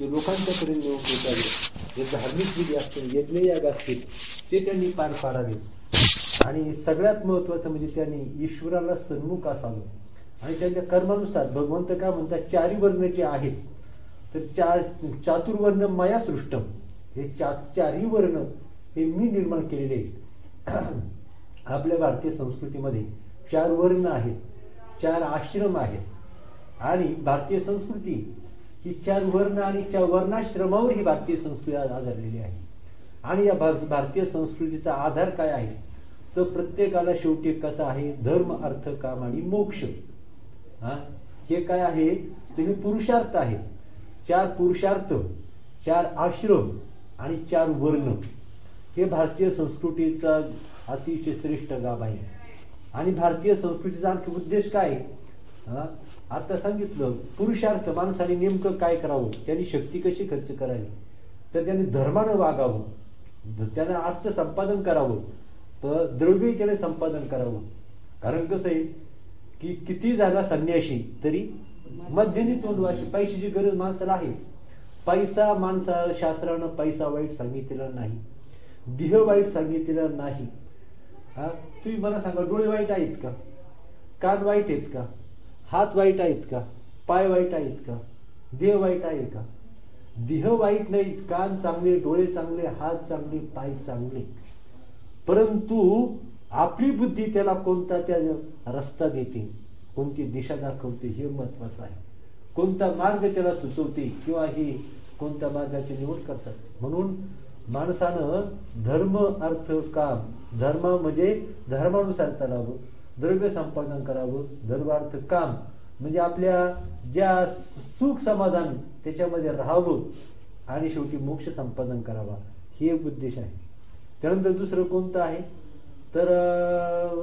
ते लोकांच्यापर्यंत नेऊन पोहोचावे, जे धार्मिक विधी असतील, यज्ञयाग असतील ते त्यांनी पार पाडावे. आणि सगळ्यात महत्वाचं म्हणजे त्यांनी ईश्वराला सन्मुख असावं. आणि त्यांच्या कर्मानुसार भगवंत काय म्हणतात, चारी वर्ण जे आहेत तर चातुर्वर्ण मया सृष्टम, हे चारी वर्ण हे मी निर्माण केलेले आहेत. आपल्या भारतीय संस्कृतीमध्ये 4 वर्ण आहेत, 4 आश्रम आहेत. आणि भारतीय संस्कृती ही 4 वर्ण आणि 4 वर्णाश्रमावर ही भारतीय संस्कृती आधारलेली आहे. आणि या भारतीय संस्कृतीचा आधार काय आहे तर प्रत्येकाला शेवटी कसा आहे, धर्म अर्थ काम आणि मोक्ष. हे काय आहे तर हे पुरुषार्थ आहे. 4 पुरुषार्थ, 4 आश्रम आणि 4 वर्ण हे भारतीय संस्कृतीचा अतिशय श्रेष्ठ गाभ आहे. आणि भारतीय संस्कृतीचा आणखी उद्देश काय, आता सांगितलं पुरुषार्थ, माणसाने नेमकं काय करावं, त्यांनी शक्ती कशी खर्च करावी, तर त्यांनी धर्मानं वागावं, त्यांना अर्थ संपादन करावं, तर द्रव्य त्याने संपादन करावं. कारण कसं आहे की किती झाला संन्याशी तरी मध्यनी तोंडवाशी, पैशाची गरज माणसाला आहेच. पैसा माणसा शास्त्रानं पैसा वाईट सांगितलेला नाही, देह वाईट सांगितलेला नाही. तुम्ही मला सांगा, डोळे वाईट आहेत का, कान वाईट आहेत का, हात वाईट आहेत का, पाय वाईट आहेत का, देह वाईट आहे का? देह वाईट नाही, कान चांगले, डोळे चांगले, हात चांगले, पाय चांगले, परंतु आपली बुद्धी त्याला कोणता त्या रस्ता देते, कोणती दिशा दाखवते हे महत्वाचं आहे. कोणता मार्ग त्याला सुचवते किंवा हे कोणत्या मार्गाची निवड करतात. म्हणून माणसानं धर्म अर्थ काम, धर्म म्हणजे धर्मानुसार चालावं, द्रव्य संपादन करावं, धर्मार्थ काम म्हणजे आपल्या ज्या सुख समाधान त्याच्यामध्ये राहावं आणि शेवटी मोक्ष संपादन करावा, हे उद्देश आहे. त्यानंतर दुसरं कोणतं आहे तर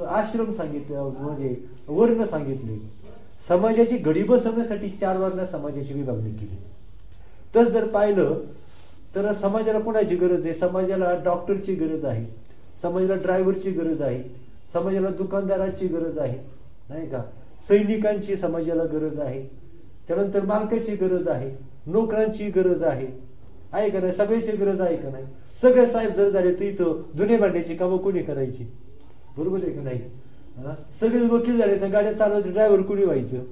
आश्रम सांगितलं, म्हणजे वर्ण सांगितले. समाजाची घडी बसवण्यासाठी 4 वर्ण समाजाची विभागणी केली. तस जर पाहिलं तर समाजाला कोणाची गरज आहे, समाजाला डॉक्टरची गरज आहे, समाजाला ड्रायव्हरची गरज आहे, समाजाला दुकानदाराची गरज आहे, नाही का, सैनिकांची समाजाला गरज आहे, त्यानंतर मालकाची गरज आहे, नोकरांची गरज आहे का नाही, सगळ्याची गरज आहे का नाही. सगळे साहेब जर झाले तर इथं धुणे भांड्याची कामं कोणी करायची, बरोबर आहे का नाही. सगळे वकील झाले तर गाड्या चालवायचे ड्रायव्हर कोणी व्हायचं,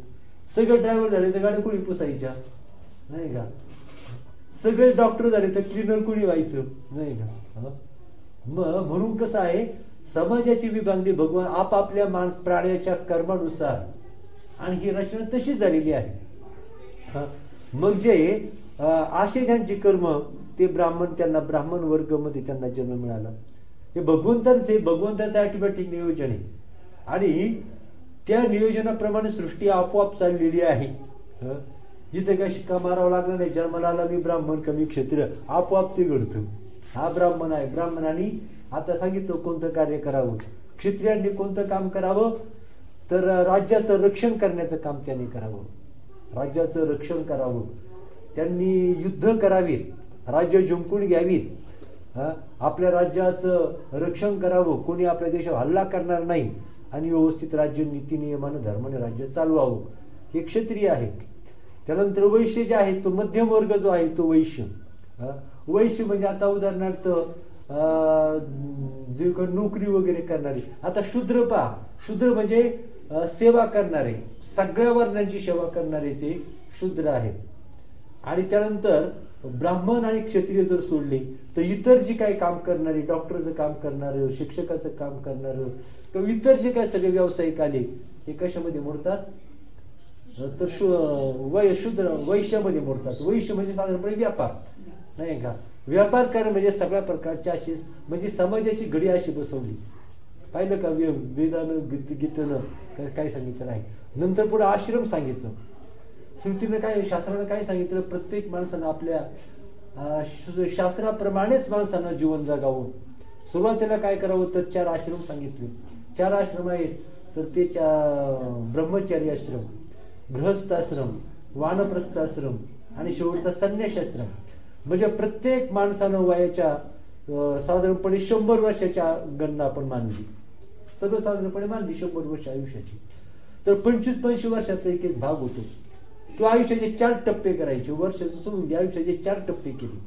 सगळे ड्रायव्हर झाले तर गाड्या कोणी पुसायच्या, नाही का. सगळे डॉक्टर झाले तर क्लिनर कोणी व्हायचं, नाही का. म्हणून कसं आहे, समाजाची विभागणी भगवान आपापल्या प्राण्याच्या कर्मानुसार आणि ही रचना तशी झालेली आहे. मग जे असे ज्यांची कर्म ते ब्राह्मण, त्यांना ब्राह्मण वर्ग मध्ये त्यांना जन्म मिळाला. हे भगवंताचं ऑटोमॅटिक नियोजन आहे. आणि त्या नियोजनाप्रमाणे सृष्टी आपोआप चाललेली आहे. इथे काय शिक्का मारावा लागला नाही, जन्माला आला मी ब्राह्मण कमी क्षत्रिय, आपोआप ते घडतं. हा ब्राह्मण आहे, ब्राह्मणाने आता सांगितलं कोणतं कार्य करावं, क्षत्रियांनी कोणतं काम करावं तर राज्याचं रक्षण करण्याचं काम त्यांनी करावं, राज्याचं रक्षण करावं, त्यांनी युद्ध करावीत, राज्य जिंकून घ्यावीत, आपल्या राज्याचं रक्षण करावं, कोणी आपल्या देशावर हल्ला करणार नाही आणि व्यवस्थित राज्य नीती नियमानं धर्माने राज्य चालवावं, हे क्षत्रिय आहेत. त्यानंतर वैश्य जे आहे तो मध्यम वर्ग जो आहे तो वैश्य. वैश्य म्हणजे आता उदाहरणार्थ जे नोकरी वगैरे करणारे. आता शूद्र पहा, शूद्र म्हणजे सेवा करणारे, सगळ्या वर्णांची सेवा करणारे ते शूद्र आहेत. आणि त्यानंतर ब्राह्मण आणि क्षत्रिय जर सोडले तर इतर जे काही काम करणारे, डॉक्टरचं काम करणारं, शिक्षकाचं काम करणारं किंवा इतर जे काही सगळे व्यावसायिक आले हे कशामध्ये मोडतात तर शूद्र वैश्यामध्ये मोडतात. वैश्य म्हणजे साधारणपणे व्यापार, नाही का. व्यापार कर म्हणजे सगळ्या प्रकारच्या अशी म्हणजे समाजाची घडी अशी बसवली. पाहिलं का वेदानं गीतेनं काय सांगितलं आहे. नंतर पुढे आश्रम सांगितलं, श्रुतीनं काय, शास्त्रानं काय सांगितलं, प्रत्येक माणसानं आपल्या शास्त्राप्रमाणेच माणसानं जीवन जगावं. सुरुवातीला काय करावं तर 4 आश्रम सांगितले. 4 आश्रम आहेत तर ते ब्रह्मचारी आश्रम, गृहस्थ आश्रम, वानप्रस्थ आश्रम आणि शेवटचा संन्यास आश्रम. म्हणजे प्रत्येक माणसानं वयाच्या साधारणपणे 100 वर्षाच्या गणना आपण मानली, सर्वसाधारणपणे मानली 100 वर्ष आयुष्याची, तर 25-25 वर्षाचा एक भाग होतो. किंवा आयुष्याचे 4 टप्पे करायचे, वर्षाचं सोडून द्या, आयुष्याचे 4 टप्पे केले.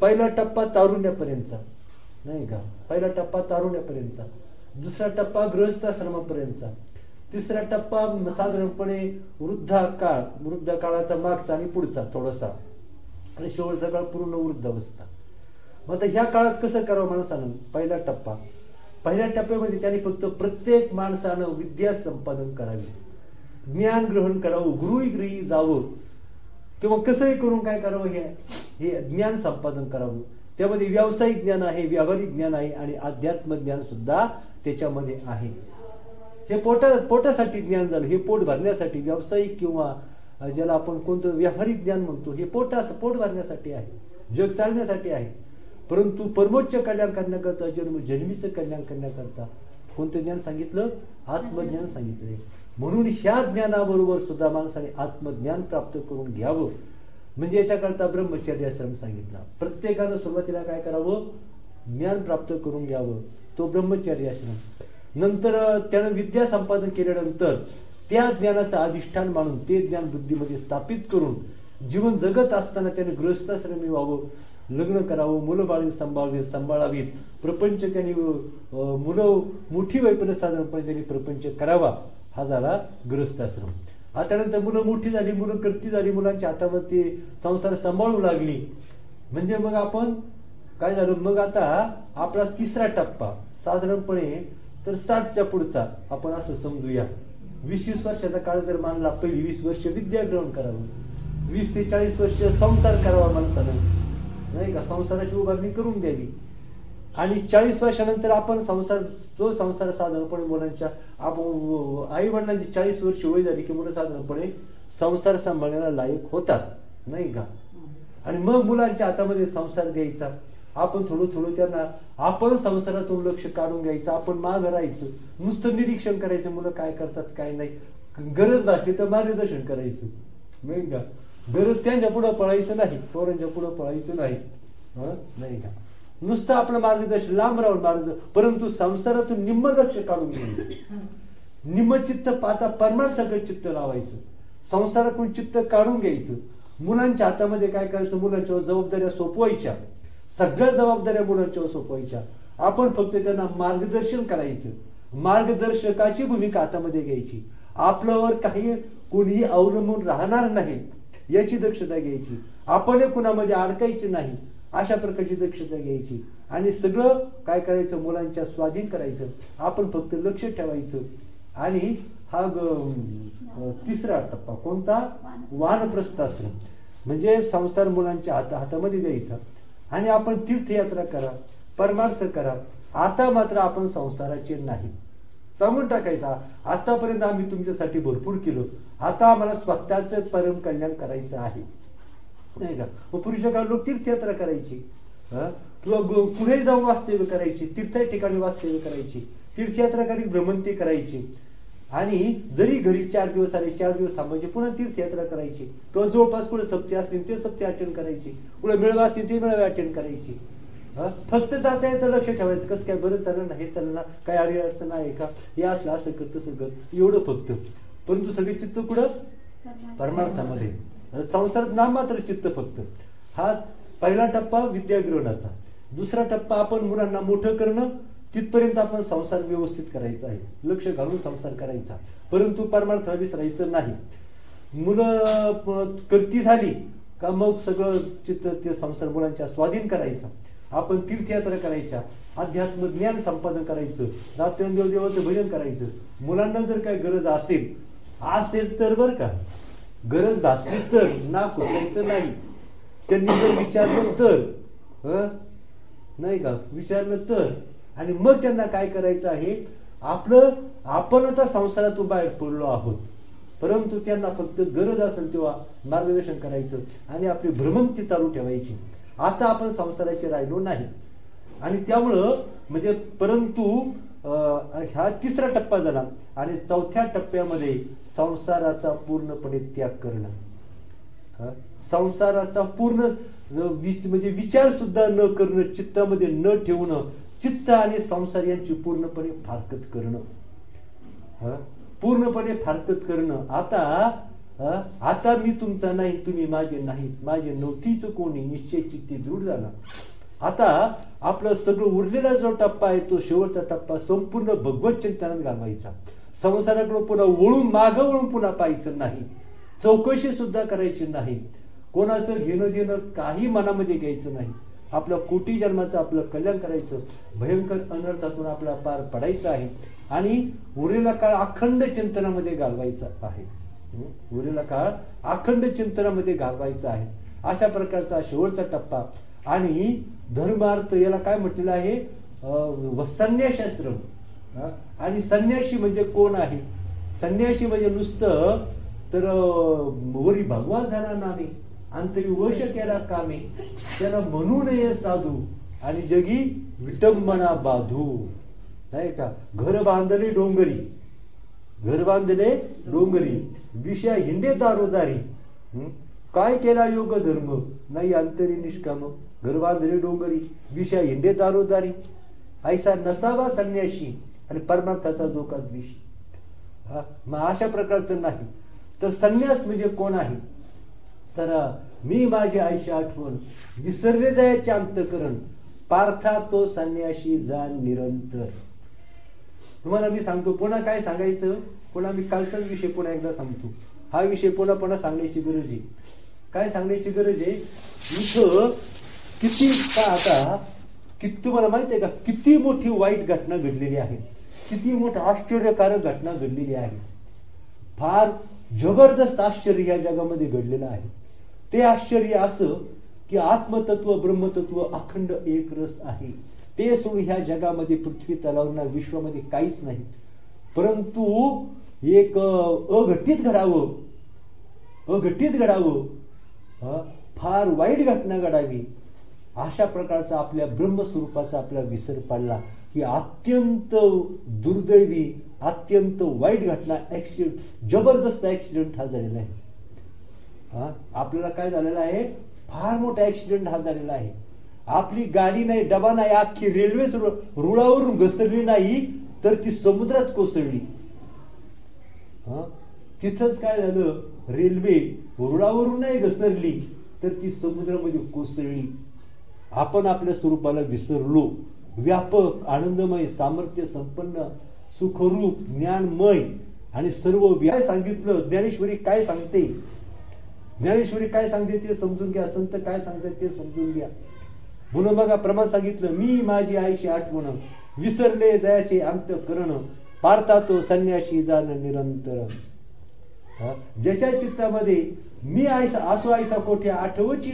पहिला टप्पा तारुण्यापर्यंतचा, नाही का, पहिला टप्पा तारुण्यापर्यंतचा, दुसरा टप्पा गृहस्थाश्रमापर्यंतचा, तिसरा टप्पा साधारणपणे वृद्ध काळाचा मागचा आणि पुढचा थोडासा, आणि शेवटचा काळ पूर्ण वृद्धावस्था. मग आता ह्या काळात कसं करावं माणसानं? पहिल्या टप्प्यामध्ये त्याने फक्त प्रत्येक माणसानं विद्या संपादन करावी, ज्ञान ग्रहण करावं, गुरुगृही जावं, किंवा कसंही करून काय करावं, हे ज्ञान संपादन करावं. त्यामध्ये व्यावसायिक ज्ञान आहे, व्यावहारिक ज्ञान आहे, आणि अध्यात्म ज्ञान सुद्धा त्याच्यामध्ये आहे. हे पोटासाठी ज्ञान झालं, हे पोट भरण्यासाठी. व्यावसायिक किंवा ज्याला आपण कोणतं व्यावहारिक ज्ञान म्हणतो, हे पोट भरण्यासाठी आहे, जग चालण्यासाठी आहे. परंतु परमोच्च कल्याण करण्याकरता, जन्मीचं कल्याण करण्याकरता कोणतं ज्ञान सांगितलं? आत्मज्ञान सांगितलंय. म्हणून ह्या ज्ञानाबरोबर सुद्धा माणसाने आत्मज्ञान प्राप्त करून घ्यावं. म्हणजे याच्याकरता ब्रह्मचर्य आश्रम सांगितला. प्रत्येकानं सुरुवातीला काय करावं? ज्ञान प्राप्त करून घ्यावं, तो ब्रह्मचर्य आश्रम. नंतर त्यानं विद्या संपादन केल्यानंतर त्या ज्ञानाचं अधिष्ठान मानून ते ज्ञान बुद्धीमध्ये स्थापित करून जीवन जगत असताना त्याने गृहस्थाश्रमी व्हावं, लग्न करावं, मुलं बाळी सांभाळावीत, प्रपंच त्यांनी मुलं मोठी होईपर्यंत साधारणपणे त्यांनी प्रपंच करावा. हा झाला गृहस्थाश्रम. आता नंतर मुलं मोठी झाली, मुलं करती झाली, मुलांच्या हातामध्ये संसार सांभाळू लागली, म्हणजे मग आपण काय झालं, मग आता आपला तिसरा टप्पा साधारणपणे तर 60च्या पुढचा आपण असं समजूया. 20 वर्षाचा काळ जर मानला, पहिली 20 वर्ष विद्या ग्रहण करावं, 20 ते 40 वर्ष संसार करावा माणसानं, नाही का, संसाराची उभारणी करून द्यावी. आणि 40 वर्षानंतर आपण तो संसार साधारणपणे मुलांच्या आई वडिलांची 40 वर्ष वय झाली की मुलं साधारणपणे संसार सांभाळण्याला लायक होतात, नाही का. आणि मग मुलांच्या हातामध्ये संसार द्यायचा. आपण थोडं त्यांना आपण संसारातून लक्ष काढून घ्यायचं, आपण मागं राहायचं, नुसतं निरीक्षण करायचं, मुलं काय करतात काय नाही, गरज भासली तर मार्गदर्शन करायचं, नाही का. गरज त्यांच्या पुढं पळायचं नाही, पोरांच्या पुढं पळायचं नाही, नाही का. नुसतं आपलं मार्गदर्शन लांब राहून मार्गदर्शन, परंतु संसारातून निम्म लक्ष काढून घ्यायचं, निम्म चित्त पाहता परमार्थाकडे चित्त लावायचं, संसारातून चित्त काढून घ्यायचं. मुलांच्या हातामध्ये काय करायचं? मुलांच्या जबाबदाऱ्या सोपवायच्या, सगळ्या जबाबदाऱ्या मुलांच्यावर सोपवायच्या. आपण फक्त त्यांना मार्गदर्शन करायचं, मार्गदर्शकाची भूमिका हातामध्ये घ्यायची. आपल्यावर काही कोणीही अवलंबून राहणार नाही याची दक्षता घ्यायची. आपण कुणामध्ये अडकायचे नाही अशा प्रकारची दक्षता घ्यायची. आणि सगळं काय करायचं? मुलांच्या स्वाधीन करायचं. आपण फक्त लक्ष ठेवायचं. आणि हा तिसरा टप्पा कोणता? वानप्रस्थाश्रम. म्हणजे संसार मुलांच्या हातामध्ये द्यायचा आणि आपण तीर्थयात्रा करा, परमार्थ करा. आता मात्र आपण संसाराचे नाही, सांगून टाकायचा. आतापर्यंत आम्ही तुमच्यासाठी भरपूर केलं, आता आम्हाला स्वतःच परम कल्याण करायचं आहे, नाही का. मग पूर्वीच्या काळात लोक तीर्थयात्रा करायची, किंवा पुढे जाऊन वास्तव्य करायची, तीर्थ ठिकाणी वास्तव्य करायची, तीर्थयात्रा करी भ्रमंती करायची. आणि जरी घरी 4 दिवस आले, 4 दिवस थांबायचे, पुन्हा तीर्थयात्रा करायची. किंवा जवळपास कुठे सप्ते असतील ते सप्ते अटेंड करायची, कुठे मेळावा असतील ते मेळावे अटेंड करायची. फक्त जाता येतं लक्ष ठेवायचं, कसं काय, बरं चाललं ना, हे चाललं ना, काय अडी अडचण आहे का, हे असलं असं कर तसं कर, एवढं फक्त. परंतु सगळे चित्त कुठं? परमार्थामध्ये. संसारात नाम मात्र चित्त फक्त. हा पहिला टप्पा विद्याग्रहणाचा. दुसरा टप्पा आपण मुलांना मोठं करणं, तिथपर्यंत आपण संसार व्यवस्थित करायचा आहे, लक्ष घालून संसार करायचा, परंतु परमार्थाला विसरायचं नाही. मुलं करती झाली का मग सगळं चित्त ते संसार मुलांच्या स्वाधीन करायचा. आपण तीर्थयात्रा करायच्या, अध्यात्म ज्ञान संपादन करायचं, रात्रंदिवस देवाचं भजन करायचं. मुलांना जर काही गरज असेल तर बरं का, गरज भासली तर ना कुसायचं नाही. त्यांनी जर विचारलं तर, नाही का, विचारलं तर. आणि मग त्यांना काय करायचं आहे? आपण आता संसारातून बाहेर पडलो आहोत, परंतु त्यांना फक्त गरज असेल तेव्हा मार्गदर्शन करायचं आणि आपली भ्रमंती चालू ठेवायची. आता आपण संसाराचे राहिलो नाही. आणि त्यामुळं म्हणजे परंतु हा तिसरा टप्पा झाला. आणि चौथ्या टप्प्यामध्ये संसाराचा पूर्णपणे त्याग करणं, संसाराचा पूर्ण म्हणजे विचार सुद्धा न करणं, चित्तामध्ये न ठेवणं, चित्त आणि संसार यांची पूर्णपणे फारकत करणं, पूर्णपणे फारकत करणं. आता आता मी तुमचा नाही, तुम्ही माझे नाहीत, माझे नव्हतीच कोणी, निश्चय चित्ती दृढ झाला. आता आपलं सगळं उरलेला जो टप्पा आहे तो शेवटचा टप्पा संपूर्ण भगवत चिंतनात घालवायचा. संसाराकडे पुन्हा मागं वळून पुन्हा पाहायचं नाही, चौकशी सुद्धा करायची नाही, कोणाचं घेणं देणं काही मनामध्ये घ्यायचं नाही. आपल्या कोटी जन्माचं आपलं कल्याण करायचं, भयंकर अनर्थातून आपल्याला पार पडायचं आहे आणि उरलेला काळ अखंड चिंतनामध्ये घालवायचा आहे. उरलेला काळ अखंड चिंतनामध्ये घालवायचा आहे. अशा प्रकारचा शेवटचा टप्पा. आणि धर्मार्थ याला काय म्हटलेलं आहे, संन्यासाश्रम. आणि संन्यासी म्हणजे कोण आहे? संन्यासी म्हणजे नुसतं तर वरी भगवा झाला नामे, अंतरी वश केला कामे, त्याला म्हणू नये साधू आणि जगी विटंबना बाधू. नाही का? घर बांधले डोंगरी, घर बांधले डोंगरी, विषय हिंडे दारोदारी, काय केला योग धर्म, नाही अंतरी निष्काम. घर बांधले डोंगरी, विषय हिंडे दारोदारी, ऐसा नसावा संन्याशी आणि परमार्थाचा जो का द्वेषी. मग अशा प्रकारचं नाही. तर संन्यास म्हणजे कोण आहे? तर मी माझी आईची आठवण विसरले जायचे अंतकरण, पार्था तो संन्याशी जाण निरंतर. तुम्हाला मी सांगतो, पुन्हा काय सांगायचं, पुन्हा मी कालचाच विषय पुन्हा एकदा सांगतो. हा विषय पुन्हा सांगण्याची गरज आहे. काय सांगण्याची गरज आहे? इथं किती का आता किती तुम्हाला माहिती आहे का, किती मोठी वाईट घटना घडलेली आहे, किती मोठी आश्चर्यकारक घटना घडलेली आहे. फार जबरदस्त आश्चर्य या जगामध्ये घडलेलं आहे. ते आश्चर्य असं की आत्मतत्व ब्रह्मतत्व अखंड एक रस आहे. ते सोडून ह्या जगामध्ये पृथ्वी तलावना विश्वामध्ये काहीच नाही. परंतु एक अघटित घडावं, फार वाईट घटना घडावी, अशा प्रकारचा आपल्या ब्रह्मस्वरूपाचा आपला विसर पडला. ही अत्यंत दुर्दैवी, अत्यंत वाईट घटना, ऍक्सिडेंट, जबरदस्त ऍक्सिडेंट हा झालेला आहे. आपल्याला काय झालेलं आहे? फार मोठा ऍक्सिडेंट हा झालेला आहे. आपली गाडी नाही, डबा नाही, अख्खी रेल्वेच रुळावरून घसरली नाही तर ती समुद्रात कोसळली. तिथंच काय झालं, रेल्वे रुळावरून नाही घसरली तर ती समुद्रामध्ये कोसळली. आपण आपल्या स्वरूपाला विसरलो. व्यापक, आनंदमय, सामर्थ्य संपन्न, सुखरूप, ज्ञानमय आणि सर्व काय सांगितलं. ज्ञानेश्वरी काय सांगते, ज्ञानेश्वरी काय सांगते ते समजून घ्या. संत काय सांगतात ते समजून घ्या. म्हणून बघा, प्रमाण सांगितलं, मी माझी आईची आठवण विसरले जायचे अंतःकरण, पार्था तो संन्याशी जाण निरंतर. ज्याच्या चित्तामध्ये मी आईसा आसू आईसा कोठे आठवची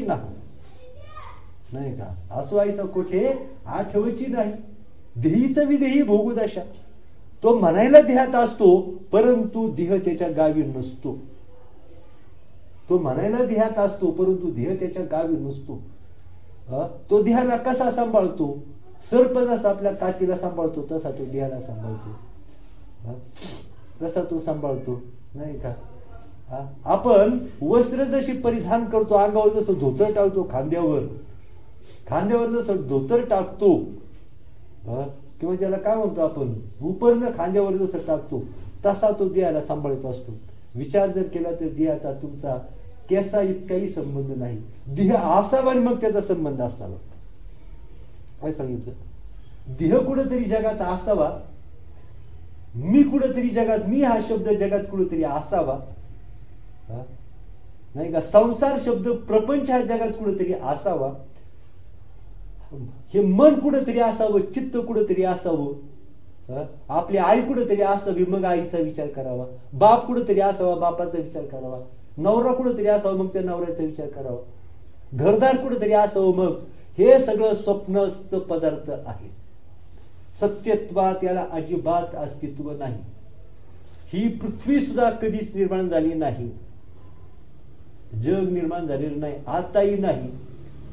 नाही का, आसू आईसा कोठे आठवची नाही, देहीच विदेही भोगू दशा. तो म्हणायला देहात असतो परंतु देह त्याच्या गावी नसतो. तो म्हणायला देहात असतो परंतु देह त्याच्या गावी नसतो. तो देहाला कसा सांभाळतो? सर्प जसा आपल्या कातीला सांभाळतो तसा तो देहाला सांभाळतो. तसा तो सांभाळतो नाही का. आपण वस्त्र जशी परिधान करतो, अंगावर जसं धोतर टाकतो, खांद्यावर जसं धोतर टाकतो किंवा ज्याला काय म्हणतो आपण उपरनं खांद्यावर जसं टाकतो तसा तो देहाला सांभाळत असतो. विचार जर केला तर देहाचा तुमचा केसा इतकाही संबंध नाही. देह असावा आणि मग त्याचा संबंध असावा. काय सांगितलं? देह कुठेतरी जगात असावा, मी कुठेतरी जगात, मी हा शब्द जगात कुठेतरी असावा नाही का. संसार शब्द, प्रपंच हा जगात कुठेतरी असावा. हे मन कुठेतरी असावं, चित्त कुठेतरी असावं, आपली आई कुठेतरी असावी मग आईचा विचार करावा, बाप कुठेतरी असावा बापाचा विचार करावा, नवरा कुठेतरी असावा मग त्या नवऱ्याचा विचार करावा, घरदार कुठेतरी असावं. मग हे सगळं स्वप्नस्थ पदार्थ आहे. सत्यत्वात याला अजिबात अस्तित्व नाही. ही पृथ्वी सुद्धा कधीच निर्माण झाली नाही, जग निर्माण झालेलं नाही, आताही नाही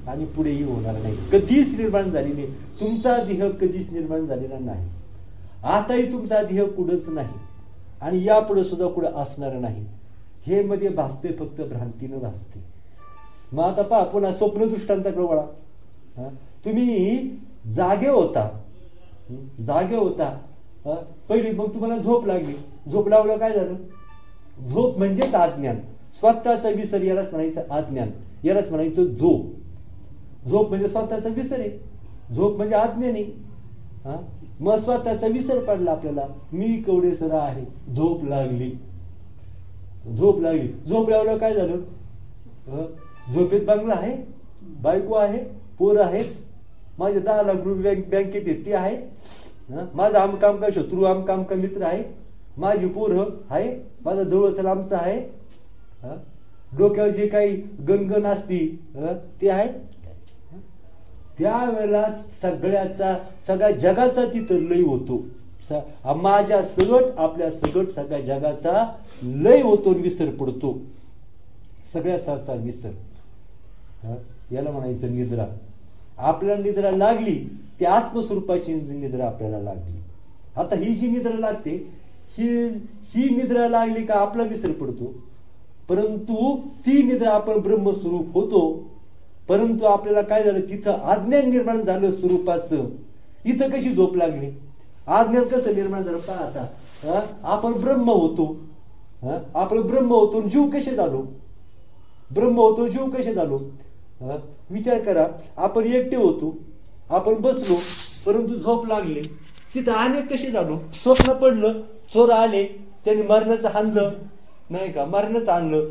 आणि पुढेही होणार नाही. कधीच निर्माण झाली नाही. तुमचा देह कधीच निर्माण झालेला नाही. आताही तुमचा देह कुठंच नाही आणि यापुढे सुद्धा कुठं असणार नाही. हे मध्ये भासते, फक्त भ्रांतीनं भासते. मग आता पहा पुन्हा स्वप्न दृष्टांताकडे वळा. तुम्ही जागे होता पहिली, मग तुम्हाला झोप लागली. झोप लागलं काय झालं? झोप म्हणजेच अज्ञान. स्वतःचा विसर यालाच म्हणायचं अज्ञान, यालाच म्हणायचं झोप. झोप म्हणजे स्वतःचा विसर आहे, झोप म्हणजे अज्ञान आहे. मग स्वतःचा विसर पडला आपल्याला, मी कवडेसर आहे, झोप लागली. झोप लागली, झोप लागलं काय झालं? झोपेत बंगला आहे, बायको आहे, पोरं आहेत, माझे 10 लाख रुपये बँकेत आहेत ते आहे, माझा आमका आमका शत्रू आमका आमका मित्र आहे, माझी पोरं आहे, माझा जवळच लांबचा आहे, डोक्यावर जे काही गणगण असती ते आहे. त्यावेळेला सगळ्या जगाचा तिथं लय होतो. माझ्या सगट आपल्या सगट सगळ्या जगाचा लय होतो, विसर पडतो, सगळ्याचा विसर. याला म्हणायचं निद्रा. आपल्याला निद्रा लागली ती आत्मस्वरूपाची निद्रा आपल्याला लागली. आता ही जी निद्रा लागते ही निद्रा लागली का आपला विसर पडतो, परंतु ती निद्रा आपण ब्रह्मस्वरूप होतो. परंतु आपल्याला काय झालं, तिथं अज्ञान निर्माण झालं स्वरूपाचं. इथं कशी झोप लागली, अज्ञान कसं निर्माण झालं पहा. आता आपण ब्रह्म होतो, आपण ब्रह्म होतो, जीव कसे झालो, ब्रह्म होतो जीव कसे झालो. विचार करा, आपण एकटे होतो, आपण बसलो, परंतु झोप लागली, तिथं अनेक कसे झालो. स्वप्न पडलं, चोर आले, त्यांनी मरणाचं आणलं नाही का, मरणाचं आणलं,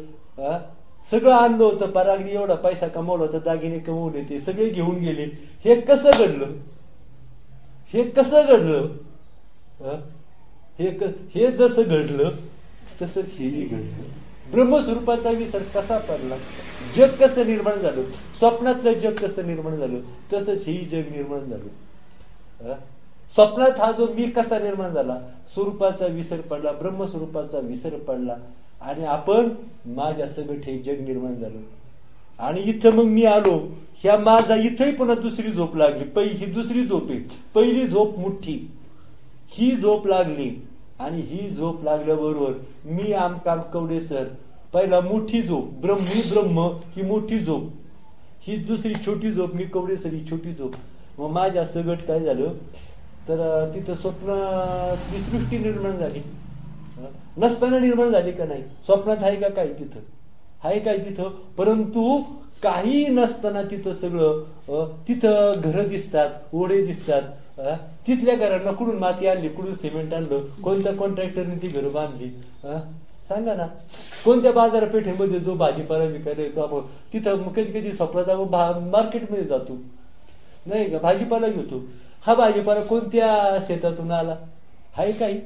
सगळं आणलं होतं, परागदी एवढा पैसा कमवला होता, दागिने कमवले, ते सगळे घेऊन गेले. हे कसं घडलं, हे कसं घडलं, हे जसं घडलं तसंच हेही घडलं. ब्रह्मस्वरूपाचा विसर कसा पडला, जग कसं निर्माण झालं, स्वप्नातलं जग कसं निर्माण झालं, तसंच हेही जग निर्माण झालं. स्वप्नात हा जो मी कसा निर्माण झाला, स्वरूपाचा विसर पडला, ब्रह्मस्वरूपाचा विसर पडला, आणि आपण माझ्या सगळं हे जग निर्माण झालं. आणि इथं मग मी आलो, ह्या माझा इथंही पुन्हा दुसरी झोप लागली. ही दुसरी झोप आहे. पहिली झोप मुठ्ठी, ही झोप लागली, आणि ही झोप लागल्याबरोबर मी आमकाम कवडेसर, पहिला मोठी झोप, मी ब्रह्म, ही मोठी झोप, ही दुसरी छोटी झोप, मी कवडेसर, ही छोटी झोप. मग माझ्या सगट काय झालं तर तिथं स्वप्न सृष्टी निर्माण झाली. नसताना निर्माण झाली का नाही, स्वप्नात आहे का काय, तिथं आहे काय तिथं, परंतु काही नसताना तिथं सगळं, तिथं घरं दिसतात, ओढे दिसतात. तिथल्या घरांना कुठून माती आणली, कुठून सिमेंट आणलं, कोणत्या कॉन्ट्रॅक्टरने ती घरं बांधली, सांगा ना. कोणत्या बाजारपेठेमध्ये जो भाजीपाला विकायला येतो आपण, तिथं कधी कधी स्वप्नात आपण मार्केटमध्ये जातो नाही का, भाजीपाला घेतो. हा भाजीपाला कोणत्या शेतातून आला, आहे काही,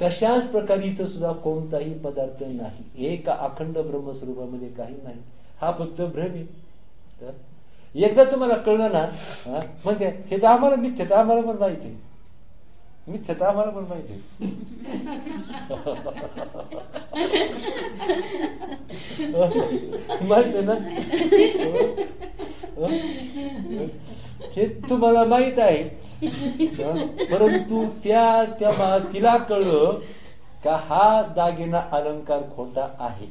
तशाच प्रकारे इथं सुद्धा कोणताही पदार्थ नाही, एक अखंड ब्रह्मस्वरूपामध्ये काही नाही, हा फक्त भ्रम आहे. एकदा तुम्हाला कळलं ना, म्हणजे हे तर आम्हाला मिथ्यता, आम्हाला पण माहिती आहे, मिथ्यता आम्हाला पण माहिती आहे. माहित आहे ना, हे तुम्हाला माहित आहे. परंतु तिला कळलं का हा दागिना अलंकार खोटा आहे,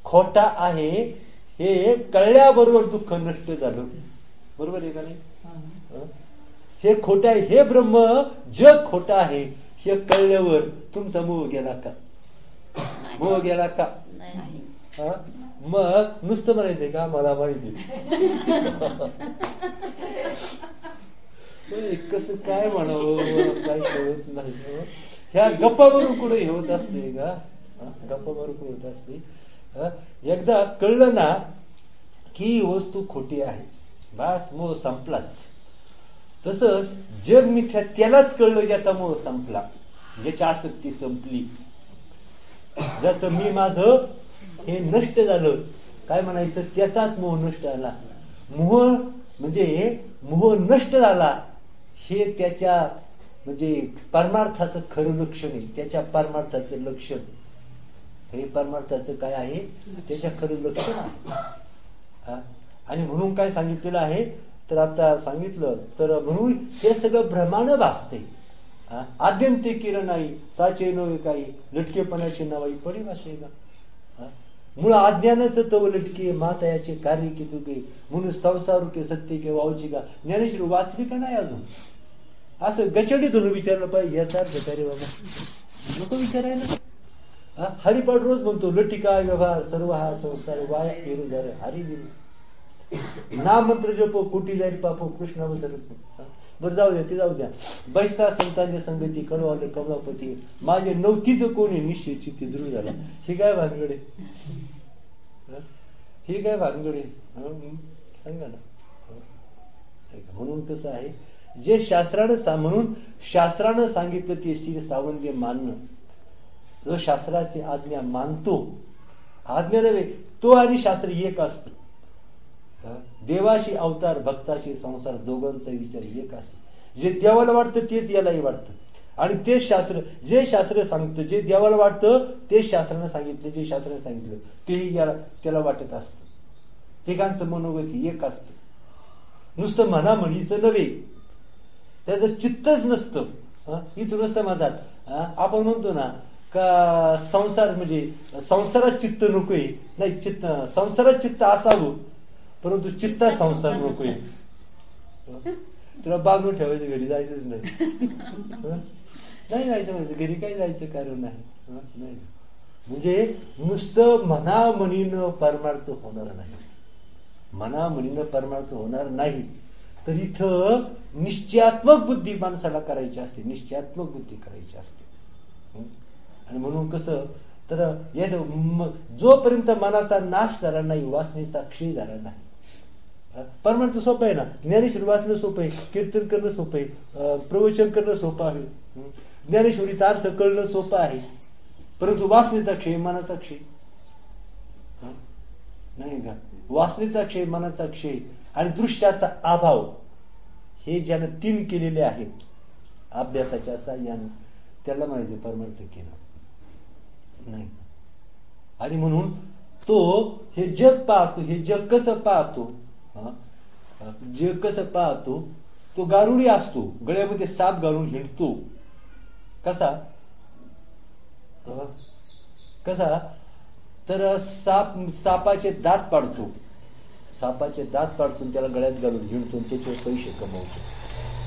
खोटा आहे हे कळल्याबरोबर दुःख नष्ट झालं. बरोबर आहे का नाही, हे खोटं आहे, हे ब्रह्म जग खोटं आहे हे कळल्यावर तुमचा मोह गेला का, मोह गेला का. मग नुसतं म्हणायचंय का मला माहिती, कसं काय म्हणावं काय कळत नाही. ह्या गप्पावरून कुठे होत असते का, गप्पावरून कुठे होत असते. एकदा कळलं ना की वस्तू खोटी आहे, बस मोह संपलाच. तसं जग मिथ्या त्यालाच कळलं ज्याचा मोह संपला, ज्याची आसक्ती संपली, ज्याचं मी माझं हे नष्ट झालं, काय म्हणायचं त्याचाच मोह नष्ट झाला. मोह म्हणजे मोह नष्ट झाला हे त्याच्या म्हणजे परमार्थाचं खरं लक्षण आहे, त्याच्या परमार्थाचं लक्षण हे परमार्थाचं काय आहे, त्याच्या खरं लक्षण आहे. आणि म्हणून काय सांगितलेलं आहे तर आता सांगितलं तर म्हणून हे सगळं भ्रमानं भासते. आद्यंते किरण आई साचे नव्हे काही, लटकेपणाचे नावाई परिभाषेगा. मूळ अज्ञानाचं तव लटके मातायाचे कार्य की तुके, म्हणून संसार के सत्य के वावची का. ज्ञानेश्वर वाचली का नाही अजून, असं गचडी धरून विचारलं पाहिजे याचा अर्थ काय रे बाबा, नको विचारायला. हरिपाठ रोज म्हणतो, लटिका व्यवहार सर्व हा संसार वाया केरू झालं हरी दिली, नाम मंत्र जपो कोटी जारी पापो कृष्णावसर. बरं जाऊ द्या, ते जाऊ द्या. बैसता संतांच्या संगती कळवाले कमलापती, माझे नवतीच कोणी निश्चयची ती ध्रुव झाला. ही काय भानगडे, ही काय भानगडे सांगा ना. म्हणून कसं आहे, जे शास्त्रानं म्हणून शास्त्रानं सांगितलं ते श्री सावंत मानणं. जो शास्त्राची आज्ञा मानतो, आज्ञा नव्हे, तो आणि शास्त्र एक असतं. देवाशी अवतार भक्ताशी संसार दोघांचा विचार एक असतो. जे देवाला वाटतं तेच यालाही वाटतं, आणि तेच शास्त्र, जे शास्त्र सांगतं, जे देवाला वाटतं तेच शास्त्रानं सांगितलं, जे शास्त्रानं सांगितलं तेही त्याला वाटत असतं. तिघांचं मनोगत एक असतं. नुसतं म्हणा म्हणीचं नव्हे, त्याचं चित्तच नसतं. इथून नसतं म्हणतात, आपण म्हणतो ना का संसार म्हणजे संसारात चित्त नकोय, नाही चित्त संसारात चित्त असावं परंतु चित्ता संसार नकोय. तुला बांधून ठेवायचं, घरी जायचंच नाही. नाही जायचं म्हणजे घरी काय जायचं कारण नाही. म्हणजे नुसतं म्हणा म्हणीनं परमार्थ होणार नाही, म्हणा म्हणीनं परमार्थ होणार नाही. तर इथं निश्चयात्मक बुद्धी माणसाला करायची असते, निश्चयात्मक बुद्धी करायची असते. आणि म्हणून कसं तर जोपर्यंत मनाचा नाश झाला नाही, वासनेचा क्षय झाला नाही. परमार्थ सोपं आहे ना, ज्ञानेश्वरी वाचणं सोपं आहे, कीर्तन करणं सोपं आहे, प्रवचन करणं सोपं आहे, ज्ञानेश्वरीचा अर्थ कळणं सोपं आहे. परंतु वासनेचा क्षय, मनाचा क्षय नाही का, वासनेचा क्षय, मनाचा क्षय आणि दृश्याचा अभाव, हे ज्यानं 3 केलेले आहेत अभ्यासाच्या साह्यानं, त्याला म्हणायचे परमार्थ केलं नाही. आणि म्हणून तो हे जग पाहतो, हे जग कसं पाहतो, जग कसं पाहतो, तो गारुडी असतो, गळ्यामध्ये साप घालून हिंडतो. कसा कसा तर सापाचे दात पाडतो, सापाचे दात पाडतो, त्याला गळ्यात घालून हिंडतो, त्याचे पैसे कमवतो,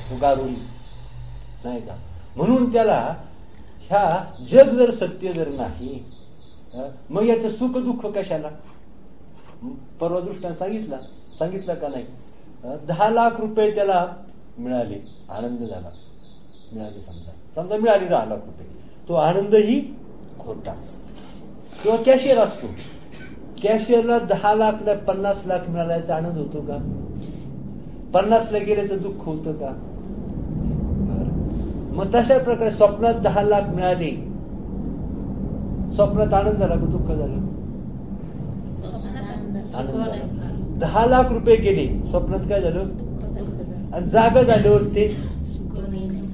तो गारुडी नाही का. म्हणून त्याला ह्या जग जर सत्य जर नाही, मग याचं सुख दुःख कशाला. परवा दृष्टांत सांगितलं का नाही. 10 लाख रुपये त्याला मिळाले, आनंद झाला, मिळाले समजा मिळाले 10 लाख रुपये, तो आनंदही खोटा. किंवा कॅशियर असतो, कॅशियरला 10 लाख 50 लाख मिळाल्याचा आनंद होतो का, 50 ला गेल्याचं दुःख होतं का. मग तशा प्रकारे स्वप्नात 10 लाख मिळाले, स्वप्नात आनंद झाला का दुःख झालं. 10 लाख रुपये गेले, स्वप्नात काय झालं, आणि जागा झाल्यावर ते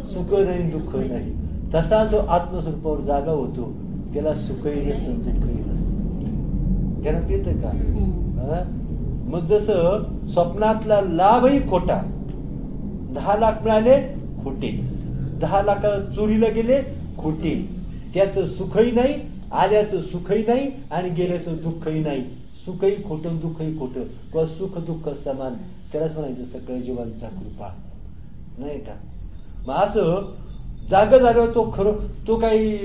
सुख नाही दुःख नाही. तसा जो आत्मस्वरूपावर जागा होतो त्याला सुखही नसतं दुःखही नसतं. त्यानं येतं का. मग जसं स्वप्नातला लाभही खोटा, 10 लाख मिळाले खोटे, 10 लाख चोरीला गेले खोटे, त्याचं सुखही नाही, आल्याचं सुखही नाही आणि गेल्याचं दुःखही नाही. सुखही खोटं दुःखही खोटं, किंवा सुख दुःख समान, त्यालाच म्हणायचं सकळ जीवांचा कृपा नाही का. मग असं जागा झाल्यावर तो खरं तो काही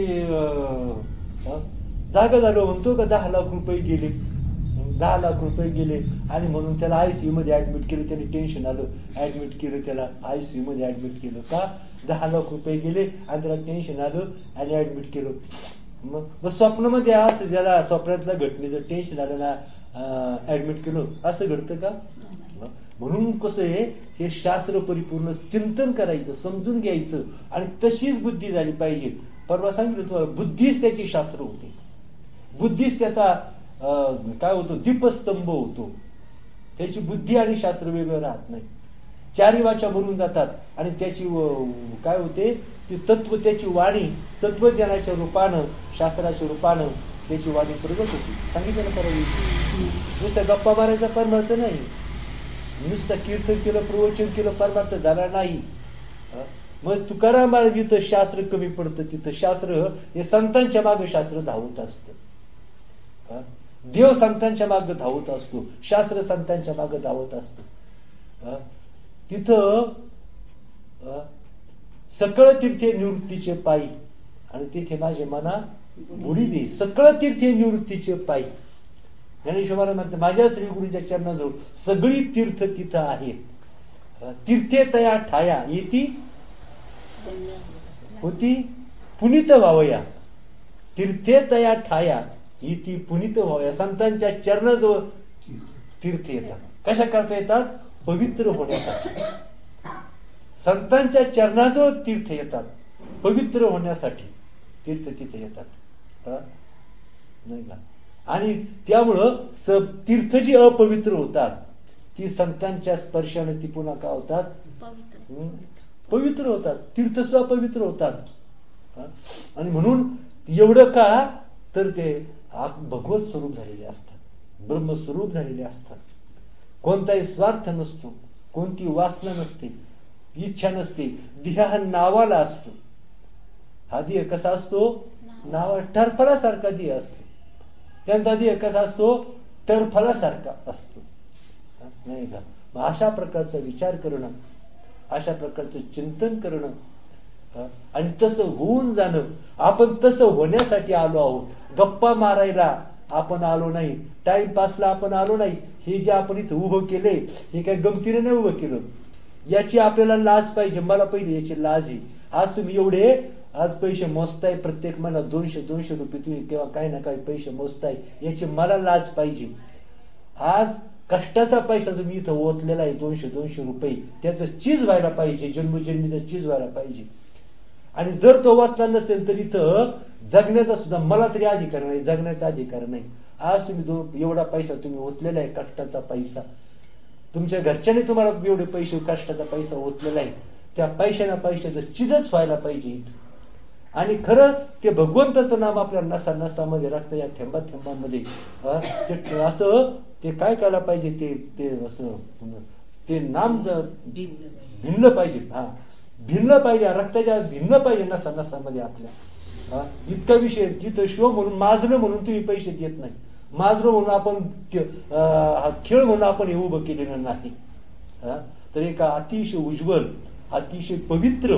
जागा झाल्यावर म्हणतो का 10 लाख रुपये गेले, 10 लाख रुपये गेले आणि म्हणून त्याला आयसीयू मध्ये ऍडमिट केलं. त्याने टेन्शन आलं, ऍडमिट केलं, त्याला आयसीयू मध्ये ऍडमिट केलं का 10 लाख रुपये गेले आणि त्याला टेन्शन आलं आणि ऍडमिट केलं. मग स्वप्नामध्ये असं ज्याला स्वप्नातल्या घटनेचं टेन्शन आलं ना ऍडमिट केलं, असं घडतं का. म्हणून कसं आहे, हे शास्त्र परिपूर्ण चिंतन करायचं, समजून घ्यायचं आणि तशीच बुद्धी झाली पाहिजे. परवा सांगितलं तुम्हाला, बुद्धीच त्याची शास्त्र होते, बुद्धीच त्याचा काय होतो, दीपस्तंभ होतो. त्याची बुद्धी आणि शास्त्र वेगळं राहत नाही. 4 वाचा भरून जातात आणि त्याची काय होते, ती तत्व, त्याची वाणी तत्वज्ञानाच्या रूपानं, शास्त्राच्या रूपानं त्याची वाणी प्रगत होती. सांगितलं ना परवा, नुसतं गप्पा मारायचा परमार्थ नाही, नुसतं कीर्तन केलं, प्रवचन केलं, परमार्थ झाला नाही. मग तुकाराम महाराज जिथं शास्त्र कमी पडतं तिथं शास्त्र हे संतांच्या मागे शास्त्र धावत असतं. देव संतांच्या मागे धावत असतो, शास्त्र संतांच्या मागे धावत असतं. तिथं सकळ तीर्थे निवृत्तीचे पायी, आणि तिथे माझे मना बुडी दे. सगळं तीर्थ हे निवृत्तीचे पायी. ज्ञानेश्वर म्हणते माझ्या श्री गुरुच्या चरणाजवळ सगळी तीर्थ तिथं आहेत. तीर्थे तया ठाया येती होती पुनीत व्हावया. तीर्थे तया ठाया येती पुनीत व्हावया. संतांच्या चरणाजवळ तीर्थ येतात. कशा करता येतात? पवित्र होण्यासाठी. संतांच्या चरणाजवळ तीर्थ येतात पवित्र होण्यासाठी. तीर्थ तिथे येतात नाही का. आणि त्यामुळं तीर्थ जी अपवित्र होतात ती संतांच्या स्पर्शाने ती पुन्हा काय होतात? पवित्र होतात. तीर्थ सुद्धा पवित्र होतात. आणि म्हणून एवढं का तर ते भगवत स्वरूप झालेले असतात, ब्रह्मस्वरूप झालेले असतात. कोणताही स्वार्थ नसतो, कोणती वासना नसते, इच्छा नसते. देह हा नावाला असतो. हा देह कसा असतो? नावा टरफलासारखा देह असतो. त्यांचा देह कसा असतो? टरफलासारखा असतो नाही का. अशा प्रकारचा विचार करणं, अशा प्रकारचं चिंतन करणं आणि तसं होऊन जाणं. आपण तसं होण्यासाठी आलो आहोत. गप्पा मारायला आपण आलो नाही, टाइमपासला आपण आलो नाही. हे जे आपण इथं उभं केलंय हे काही गमतीने नाही उभं केलं. याची आपल्याला लाज पाहिजे. मला पहिले याची लाज आहे. आज तुम्ही एवढे आज पैसे मोजताय, प्रत्येक मला 200 रुपये तुम्ही किंवा काही ना काही पैसे मोजताय, याची मला लाज पाहिजे. आज कष्टाचा पैसा तुम्ही इथं ओतलेला आहे 200 रुपये, त्याचं चीज व्हायला पाहिजे, जन्मजन्मीचं चीज व्हायला पाहिजे. आणि जर तो वाचला नसेल तर इथं जगण्याचा सुद्धा मला तरी अधिकार नाही, जगण्याचा अधिकार नाही. आज तुम्ही एवढा पैसा तुम्ही ओतलेला आहे, कष्टाचा पैसा. तुमच्या घरच्याने तुम्हाला एवढे पैसे, कष्टाचा पैसा ओतलेला आहे. त्या पैशाचं चीजच व्हायला पाहिजे इथं. आणि खरं ते भगवंताचं नाम आपल्या नसा नसामध्ये रक्त या थेंबा थेंबामध्ये असं ते काय करायला पाहिजे? ते असं ते नाम भिनलं पाहिजे. भिनलं पाहिजे, रक्ताच्या भिनलं पाहिजे नसा नसामध्ये आपल्या. इतका विषय तिथं शो म्हणून माजलं म्हणून तुम्ही पैसे देत नाही. माजलं म्हणून आपण खेळ म्हणून आपण हे उभं केलेलं नाही. तर एका अतिशय उज्ज्वल, अतिशय पवित्र,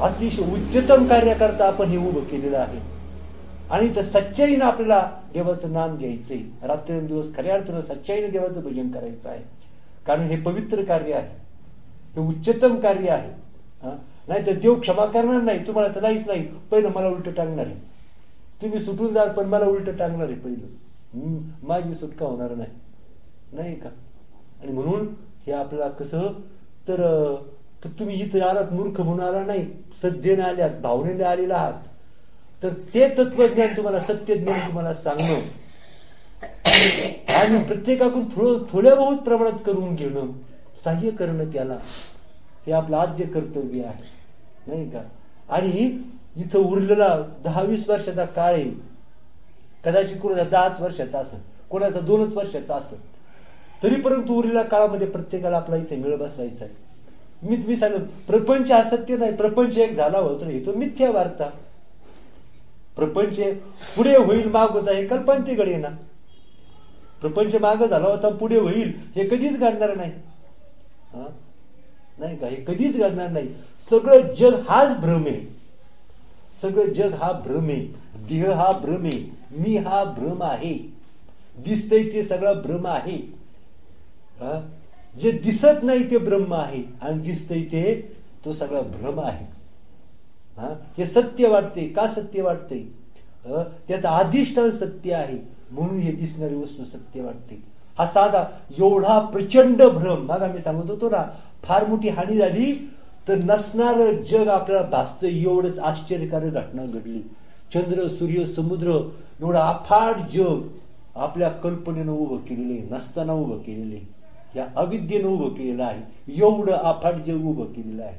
अतिशय उच्चतम कार्याकरता आपण हे उभं केलेलं आहे. आणि तर सच्चाईनं आपल्याला देवाचं नाम घ्यायचंय. रात्रंदिवस खऱ्या अर्थानं सच्चाईनं देवाचं भजन करायचं आहे. कारण हे पवित्र कार्य आहे, हे उच्चतम कार्य आहे. नाही तर देव क्षमा करणार नाही तुम्हाला, तर नाहीच नाही. पहिलं मला उलट टाकणार आहे. तुम्ही सुटून जाल पण मला उलट टाकणार आहे पहिलं. माझी सुटका होणार नाही का. आणि म्हणून हे आपल्याला कसं तर तुम्ही इथे आलात मूर्ख म्हणून आला नाही, सज्जेने आल्यात, भावनेने आलेला आहात. तर ते तत्वज्ञान तुम्हाला, सत्य ज्ञान तुम्हाला सांगणं आणि प्रत्येकाकडून थोड्या बहुत प्रमाणात करून घेणं, सहाय्य करणं, त्याला हे आपलं आद्य कर्तव्य आहे नाही का. आणि इथं उरलेला 10-20 वर्षाचा काळ आहे. कदाचित कोणाचा 10 वर्षाचा असेल, कोणाचा 2 वर्षाचा असेल, तरी परंतु उरलेल्या काळामध्ये प्रत्येकाला आपला इथे मेळ बसवायचा आहे. मी सांगितलं प्रपंच हा सत्य नाही. प्रपंच एक झाला होता हे तो मिथ्या वार्ता. प्रपंच पुढे होईल माग होता हे कल्पंतेकडे ना. प्रपंच माग झाला होता पुढे होईल हे कधीच घडणार नाही नाही का. हे कधीच घडणार नाही. सगळं जग हाच भ्रम आहे. सगळं जग हा भ्रम आहे. देह हा भ्रम आहे. मी हा भ्रम आहे. दिसतंय ते सगळं भ्रम आहे. जे दिसत नाही ते ब्रह्म आहे आणि दिसतंय ते तो सगळा भ्रम आहे. हे सत्य वाटते. का सत्य वाटते? त्याचं अधिष्ठान सत्य आहे म्हणून हे दिसणारी वस्तू सत्य वाटते. हा साधा एवढा प्रचंड भ्रम, बघा मी सांगत होतो ना, फार मोठी हानी झाली तर नसणार जग आपल्याला भासतं. एवढंच आश्चर्यकारक घटना घडली. चंद्र, सूर्य, समुद्र एवढं अफाट जग आपल्या कल्पनेनं उभं केलेलं आहे, नसताना उभं केलेलं आहे, या अविद्येनं उभं केलेलं आहे. एवढं अफाट जग उभं केलेलं आहे.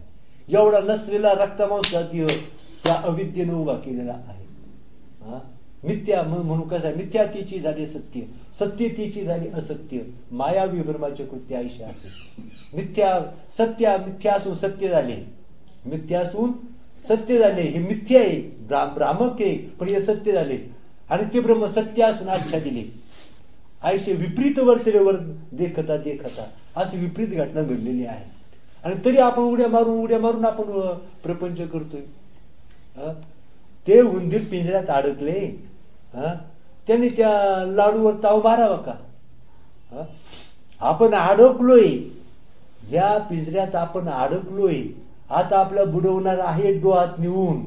एवढा नसलेला रक्तमांसातील त्या अविद्येनं उभा केलेला आहे. मिथ्या म्हणून कसं आहे, मिथ्या तिची झाली सत्य, सत्य तिची झाली असत्य, माया विभ्रमाचे कृत्य आयुष्य असे. मिथ्या असून सत्य झाले, मिथ्या असून सत्य झाले. हे मिथ्या आहे, भ्रामक आहे, पण हे सत्य झाले. आणि ते ब्रह्म सत्य असून आच्छा दिले. आयुष्य विपरीत वर्तलेवर देखता अशी विपरीत घटना घडलेली आहे. आणि तरी आपण उड्या मारून आपण प्रपंच करतोय. ते उंदीर पिंजऱ्यात अडकले, त्यांनी त्या लाडूवर ताव मारावा का? आपण अडकलोय, या पिंजऱ्यात आपण अडकलोय, आता आपल्या बुडवणार आहे डोहात नेऊन,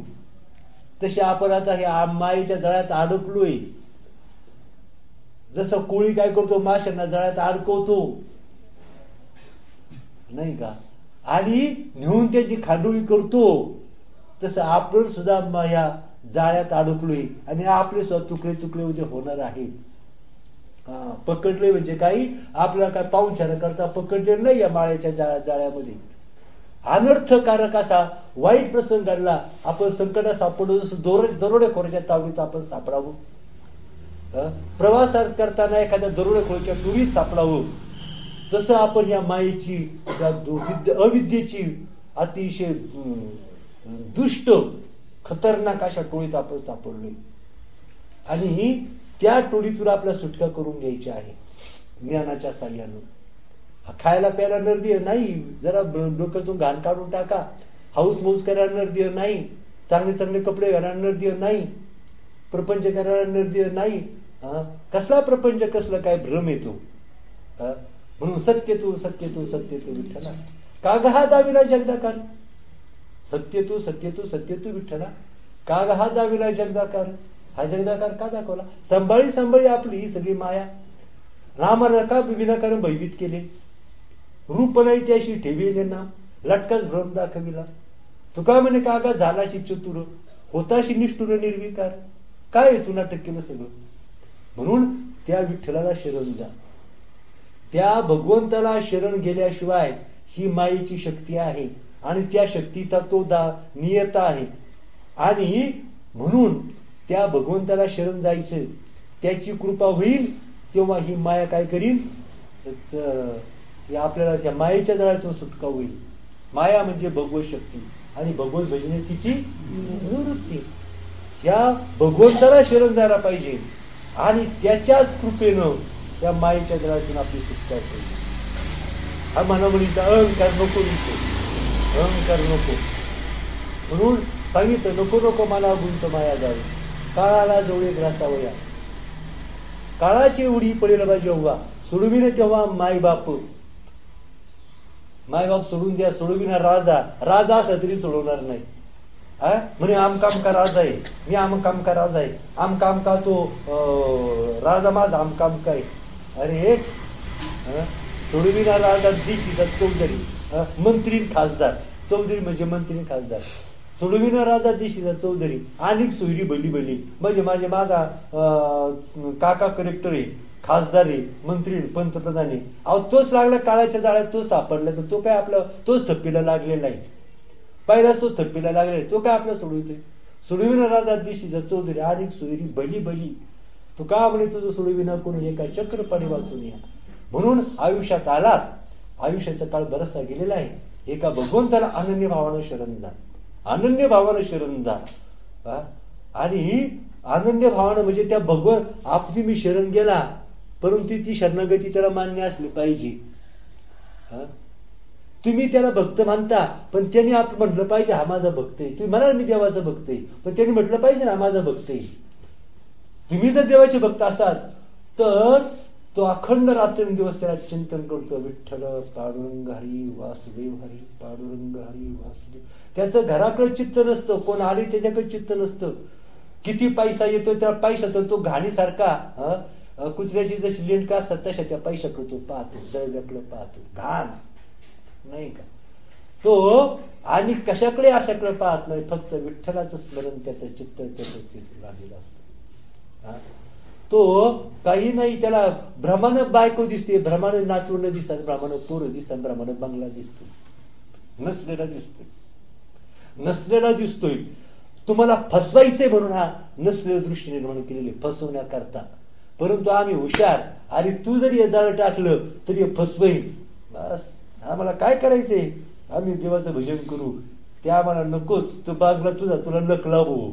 तसे आपण आता ह्या मायेच्या जाळ्यात अडकलोय. जसं कोळी काय करतो, माशांना जाळ्यात अडकवतो नाही का, आणि नेऊन त्याची खांडोळी करतो, तसं आपण सुद्धा या जाळ्यात अडकलोय आणि आपले सुद्धा तुकडे तुकडे उद्या होणार आहेत. पकडले म्हणजे काही आपल्याला काय पाहुणचार करता पकडले नाही या माळ्याच्या जाळ्यामध्ये. अनर्थकारक असा वाईट प्रसंग घडला, आपण संकटात सापडलो, जसं दरोडेखोराच्या तावडीत आपण सापडावं, प्रवास करताना एखाद्या दरोडेखोराच्या टोळीत सापडावं, तसं आपण या मायेची अविद्येची अतिशय दुष्ट खतरनाक अशा टोळीत आपण सापडलोय. आणि त्या टोळीतून आपल्या सुटका करून घ्यायची आहे ज्ञानाच्या साह्यानं. खायला प्यायला नर्दीय नाही, जरा डोक्यातून घाण काढून टाका. हाऊस मौज करायला नर्दीय नाही, चांगले चांगले कपडे घालायला नर्दीय नाही, प्रपंच करायला नर्दीय नाही. कसला प्रपंच, कसला काय भ्रम येतो. म्हणून सत्य तू सत्य तू सत्य तू विठ्ठला, का गहा दाविला जगदाकार. सत्य तू सत्य तू सत्य तू विठ्ठला, का गहा दाविला जगदाकार. हा जगदाकार का दाखवला? संभाळी संभाळी आपली ही सगळी माया. रामाला का विनाकारण भयभीत केले? रूप नाही त्याशी ठेविले नाम, लटकाच भ्रम दाखविला. तुका म्हणे कागा झालाशी चतुर, होताशी निष्ठुर निर्विकार. काय तू नाटक केलं सगळं? म्हणून त्या विठ्ठलाला शरण जा, त्या भगवंताला शरण गेल्याशिवाय ही मायेची शक्ती आहे आणि त्या शक्तीचा तो नियता आहे. आणि म्हणून त्या भगवंताला शरण जायचं, त्याची कृपा होईल तेव्हा ही माया काय करीन, आपल्याला त्या मायेच्या जाळ्यातून सुटका होईल. माया म्हणजे भगवत शक्ती आणि भगवत भजने तिची निवृत्ती. या भगवंताला शरण जायला पाहिजे आणि त्याच्याच कृपेनं त्या मायेच्या जाळ्यातून आपली सुटका होईल. हा मनामनीचा अहंकार नको, अहंकार नको. म्हणून सांगितलं, नको नको मला गुंत माया जावी, काळाला जवळे ग्रासावया. काळाची उडी पडेल बा जेव्हा, सोडविने तेव्हा मायबाप. मायबाप सोडून द्या, सोडविना राजा, राजा असला तरी सोडवणार नाही. म्हणे आमका राजा आहे, मी आमका राजा आहे, आमका तो राजा माझा आमका आहे. अरे सोडविना राजा दिशी चौधरी, मंत्री खासदार. चौधरी म्हणजे मंत्री खासदार. सोडविना राजा दिशीचा चौधरी, आणि सोयरी भली भली म्हणजे माझा काका कलेक्टर आहे, खासदार आहे, मंत्री, पंतप्रधान आहे. अहो तोच लागला काळाच्या जाळ्यात, तो सापडला तर तो काय आपला तोच थप्पीला लागलेला आहे. पहिलाच तो थप्पीला लागलेला, तो काय आपला सोडवितोय. सोडविना राजा दिशीचा चौधरी, आणि सोयरी भली भली. तू का म्हणे तुझं सोडविना कोणी एका चक्रपाणी वाचून या. म्हणून आयुष्यात आलात, आयुष्याचा काळ बराचसा गेलेला आहे. एका भगवंताला अनन्य भावानं शरण जा, अनन्य भावानं शरण जा. आणि अनन्य भावानं म्हणजे त्या भगवंत आपली मी शरण गेला, परंतु ती शरणागती त्याला मान्य असली पाहिजे. तुम्ही त्याला भक्त मानता, पण त्यांनी आपण म्हटलं पाहिजे हा माझा भक्त आहे. तुम्ही म्हणाल मी देवाचा भक्त आहे, पण त्यांनी म्हटलं पाहिजे ना माझा भक्त आहे. तुम्ही जर देवाचे भक्त असाल तर तो अखंड रात्रंदिवस त्याला चिंतन करतो, विठ्ठल पांडुरंग हरी वासुदेव हरी, पांडुरंग हरी वासुदेव. त्याचं घराकडे चित्त नसतं, कोण आली त्याच्याकडे चित्त नसतं. किती पैसा येतो त्या पैसा तर तो घाणीसारखा, कुत्र्याची जशी लेंडका असतात तशा त्या पैशाकडे तो पाहतो, दळव्याकडे पाहतो, घाण नाही का तो. आणि कशाकडे अशाकडे पाहत नाही, फक्त विठ्ठलाचं स्मरण त्याचं चित्त त्याचं लागलेलं असतं. तो काही नाही, त्याला भ्रमानं बायको दिसते, भ्रमानं नातवंड दिसतात, भ्रमानं पोरं दिसतात, भ्रमानं बंगला दिसतो, नसलेला दिसतोय, नसलेला दिसतोय. तुम्हाला फसवायचंय म्हणून हा नसलेल्या दृष्टी निर्माण केलेली, फसवण्याकरता. परंतु आम्ही हुशार, आणि तू जरी हे जाळं टाकलं तरी हे फसवेन. बस आम्हाला काय करायचंय, आम्ही देवाचं भजन करू, ते आम्हाला नकोस. तो बागला तुला लक लावू,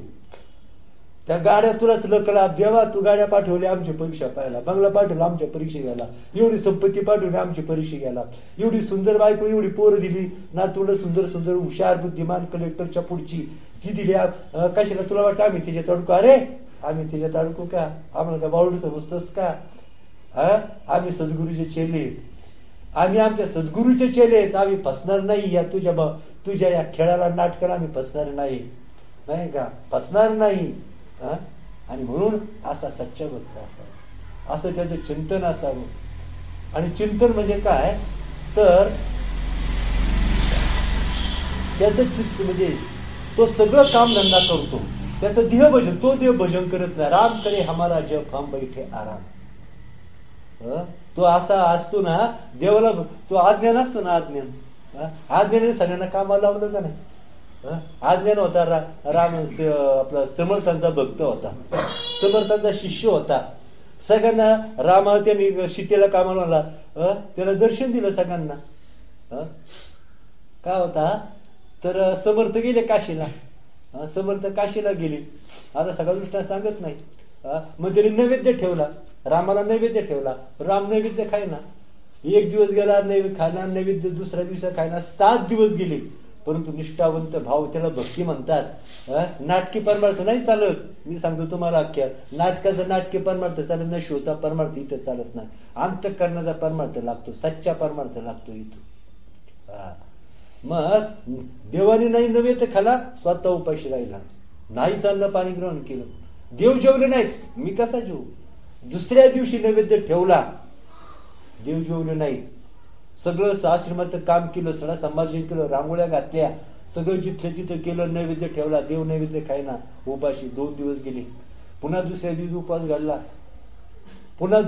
त्या गाड्या तुलाच लक लाभ. देवा तू गाड्या पाठवल्या आमची परीक्षा पाहायला, बंगला पाठवला आमच्या परीक्षा घ्यायला, एवढी संपत्ती पाठवली आमची परीक्षा घ्यायला, एवढी सुंदर बायको, एवढी पोरं दिली, नातवंड सुंदर सुंदर, हुशार बुद्धिमान, कलेक्टरच्या पुढची, ती दिली कशाला तुला वाटतं आम्ही तिच्यात अडकू? अरे आम्ही तिच्यात अडकू का? आम्हाला का बावडू समजतोस का? आम्ही सद्गुरूचे चेले आहेत. आम्ही आमच्या सद्गुरूचे चेले आहेत. आम्ही फसणार नाही या तुझ्या या खेळाला नाटकाला आम्ही फसणार नाही, नाही का? फसणार नाही. आणि म्हणून असा सच्चा भक्त असावा, असं त्याचं चिंतन असावं. आणि चिंतन म्हणजे काय तर त्याचं चित्त म्हणजे तो सगळं काम धंदा करतो, त्याचं देहभजन. तो देहभजन करत नाही. राम करे हमारा जप हम बैठे आराम. तो असा असतो ना देवाला, तो आज्ञान असतो ना, आज्ञाने सगळ्यांना कामाला लावलं का नाही? आज्ञान होता राम आपला समर्थांचा भक्त होता, समर्थांचा शिष्य होता. सगळ्यांना राम त्यांनी सीतेला कामाला लावला, त्याला दर्शन दिलं सगळ्यांना. काय होता तर समर्थ गेले काशीला, समर्थ काशीला गेले. आता सगळा दृष्टा सांगत नाही. मग त्यांनी नैवेद्य ठेवला, रामाला नैवेद्य ठेवला. राम नैवेद्य खायना. एक दिवस गेला नैवेद्य खायला, नैवेद्य दुसऱ्या दिवसा खायना. 7 दिवस गेले. परंतु निष्ठावंत भाव, त्याला भक्ती म्हणतात. नाटकी परमार्थ नाही चालत. मी सांगतो तुम्हाला, अख्ख्या नाटकाचा नाटकी परमार्थ चालत नाही, शोचा परमार्थ इथं चालत नाही. अंतःकरणाचा परमार्थ लागतो, सच्चा परमार्थ लागतो इथं. मग देवाने नाही नैवेद्य खाला, स्वतः उपाशी राहिला, नाही चाललं, पाणी ग्रहण केलं. देव जेवले नाहीत, मी कसा जेवू? दुसऱ्या दिवशी नैवेद्य ठेवला, देव जेवले नाहीत. सगळं आश्रमाचं काम केलं, सगळं संभाषण केलं, रांगोळ्या घातल्या, सगळं जिथलं तिथं केलं, नैवेद्य ठेवला. देव नैवेद्य खायना, उपाशी 2 दिवस गेले. पुन्हा दुसऱ्या दिवशी उपवास घडला. पुन्हा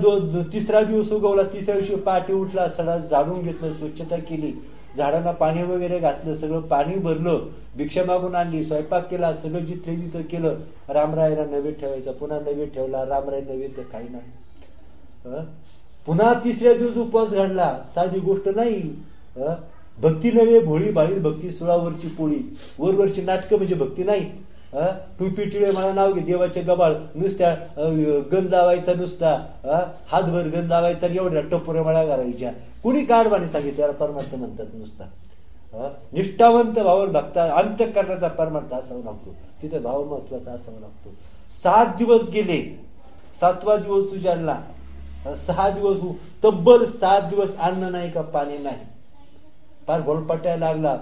तिसरा दिवस उगवला. तिसऱ्या दिवशी पहाटे उठला, सगळं झाडून घेतलं, स्वच्छता केली, झाडांना पाणी वगैरे घातलं, सगळं पाणी भरलं, भिक्षा मागून आणली, स्वयंपाक केला, सगळं जिथले तिथं केलं. रामरायला नैवेद्य ठेवायचा, पुन्हा नैवेद्य ठेवला. रामराय नैवेद्य खाईना. पुन्हा तिसऱ्या दिवस उपवास घडला. साधी गोष्ट नाही. भक्ती नव्हे भोळी भाळी भक्ती, सुळावरची पोळी. वरवरची नाटकं म्हणजे भक्ती नाहीत. टुपी टिळे मला नाव घे, देवाचे गबाळ, नुसत्या गंध लावायचा, नुसता हातभर गंध लावायचा, एवढ्या टपोऱ्या मळ्या घालायच्या. कुणी गाढवाने सांगितलं त्याला परमार्थ म्हणतात नुसता. निष्ठावंत भाव भक्ता, अंतःकरणाचा परमार्थ असावा लागतो. तिथे भाव महत्वाचा असावा लागतो. 7 दिवस गेले, 7वा दिवस उजाडला. 6 दिवस, तब्बल 7 दिवस अन्न नाही का पाणी नाही. पार घोलपटायला लागला.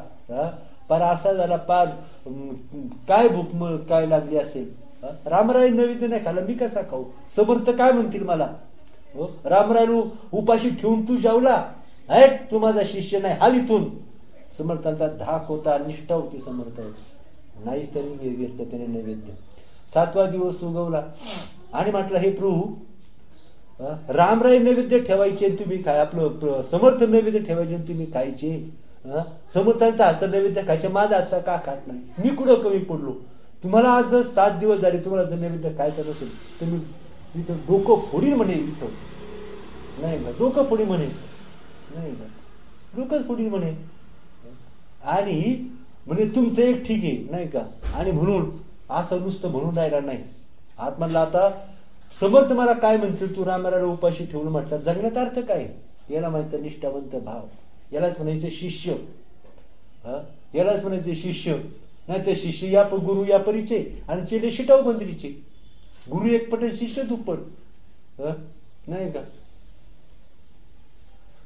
पार असा झाला, पार काय भूक काय लागली असेल. रामराय नैवेद्य नाही खाला, मी कसा खाऊ? समर्थ काय म्हणतील मला? रामरायला उपाशी ठेवून तू जेवला, तू माझा शिष्य नाही, हाल इथून. समर्थांचा धाक होता, निष्ठा होती समर्थ, नाहीच त्यांनी घेतलं त्याने नैवेद्य. 7वा दिवस उगवला आणि म्हटलं, हे प्रभू, रामराय नैवेद्य ठेवायचे तुम्ही काय, आपलं समर्थ नैवेद्य ठेवायचे तुम्ही खायचे. समर्थांचा हातचा नैवेद्य खायचे, माझा हातचा का खात नाही? मी कुठं कमी पडलो? तुम्हाला आज जर 7 दिवस झाले, तुम्हाला जर नैवेद्य खायचं नसेल तर मी इथं डोकं फोडीन म्हणे. इथं नाही का डोकं फोडी म्हणे, नाही का डोकंच फोडीन म्हणे. आणि म्हणे तुमचं एक ठीक आहे, नाही का. आणि म्हणून असं नुसतं म्हणून राहिला नाही. आत म्हणला, आता समर्थ मला काय म्हणतील, तू रामाला उपाशी ठेवून म्हटलं, जगण्यात अर्थ काय? याला माहिती निष्ठावंत भाव, यालाच म्हणायचं शिष्य. यालाच म्हणायचं शिष्य. नाही तर शिष्य या गुरु या परीचे आणि चेले शिटाव बंदरीचे. गुरु एक पट, शिष्य दुप्पट, नाही का.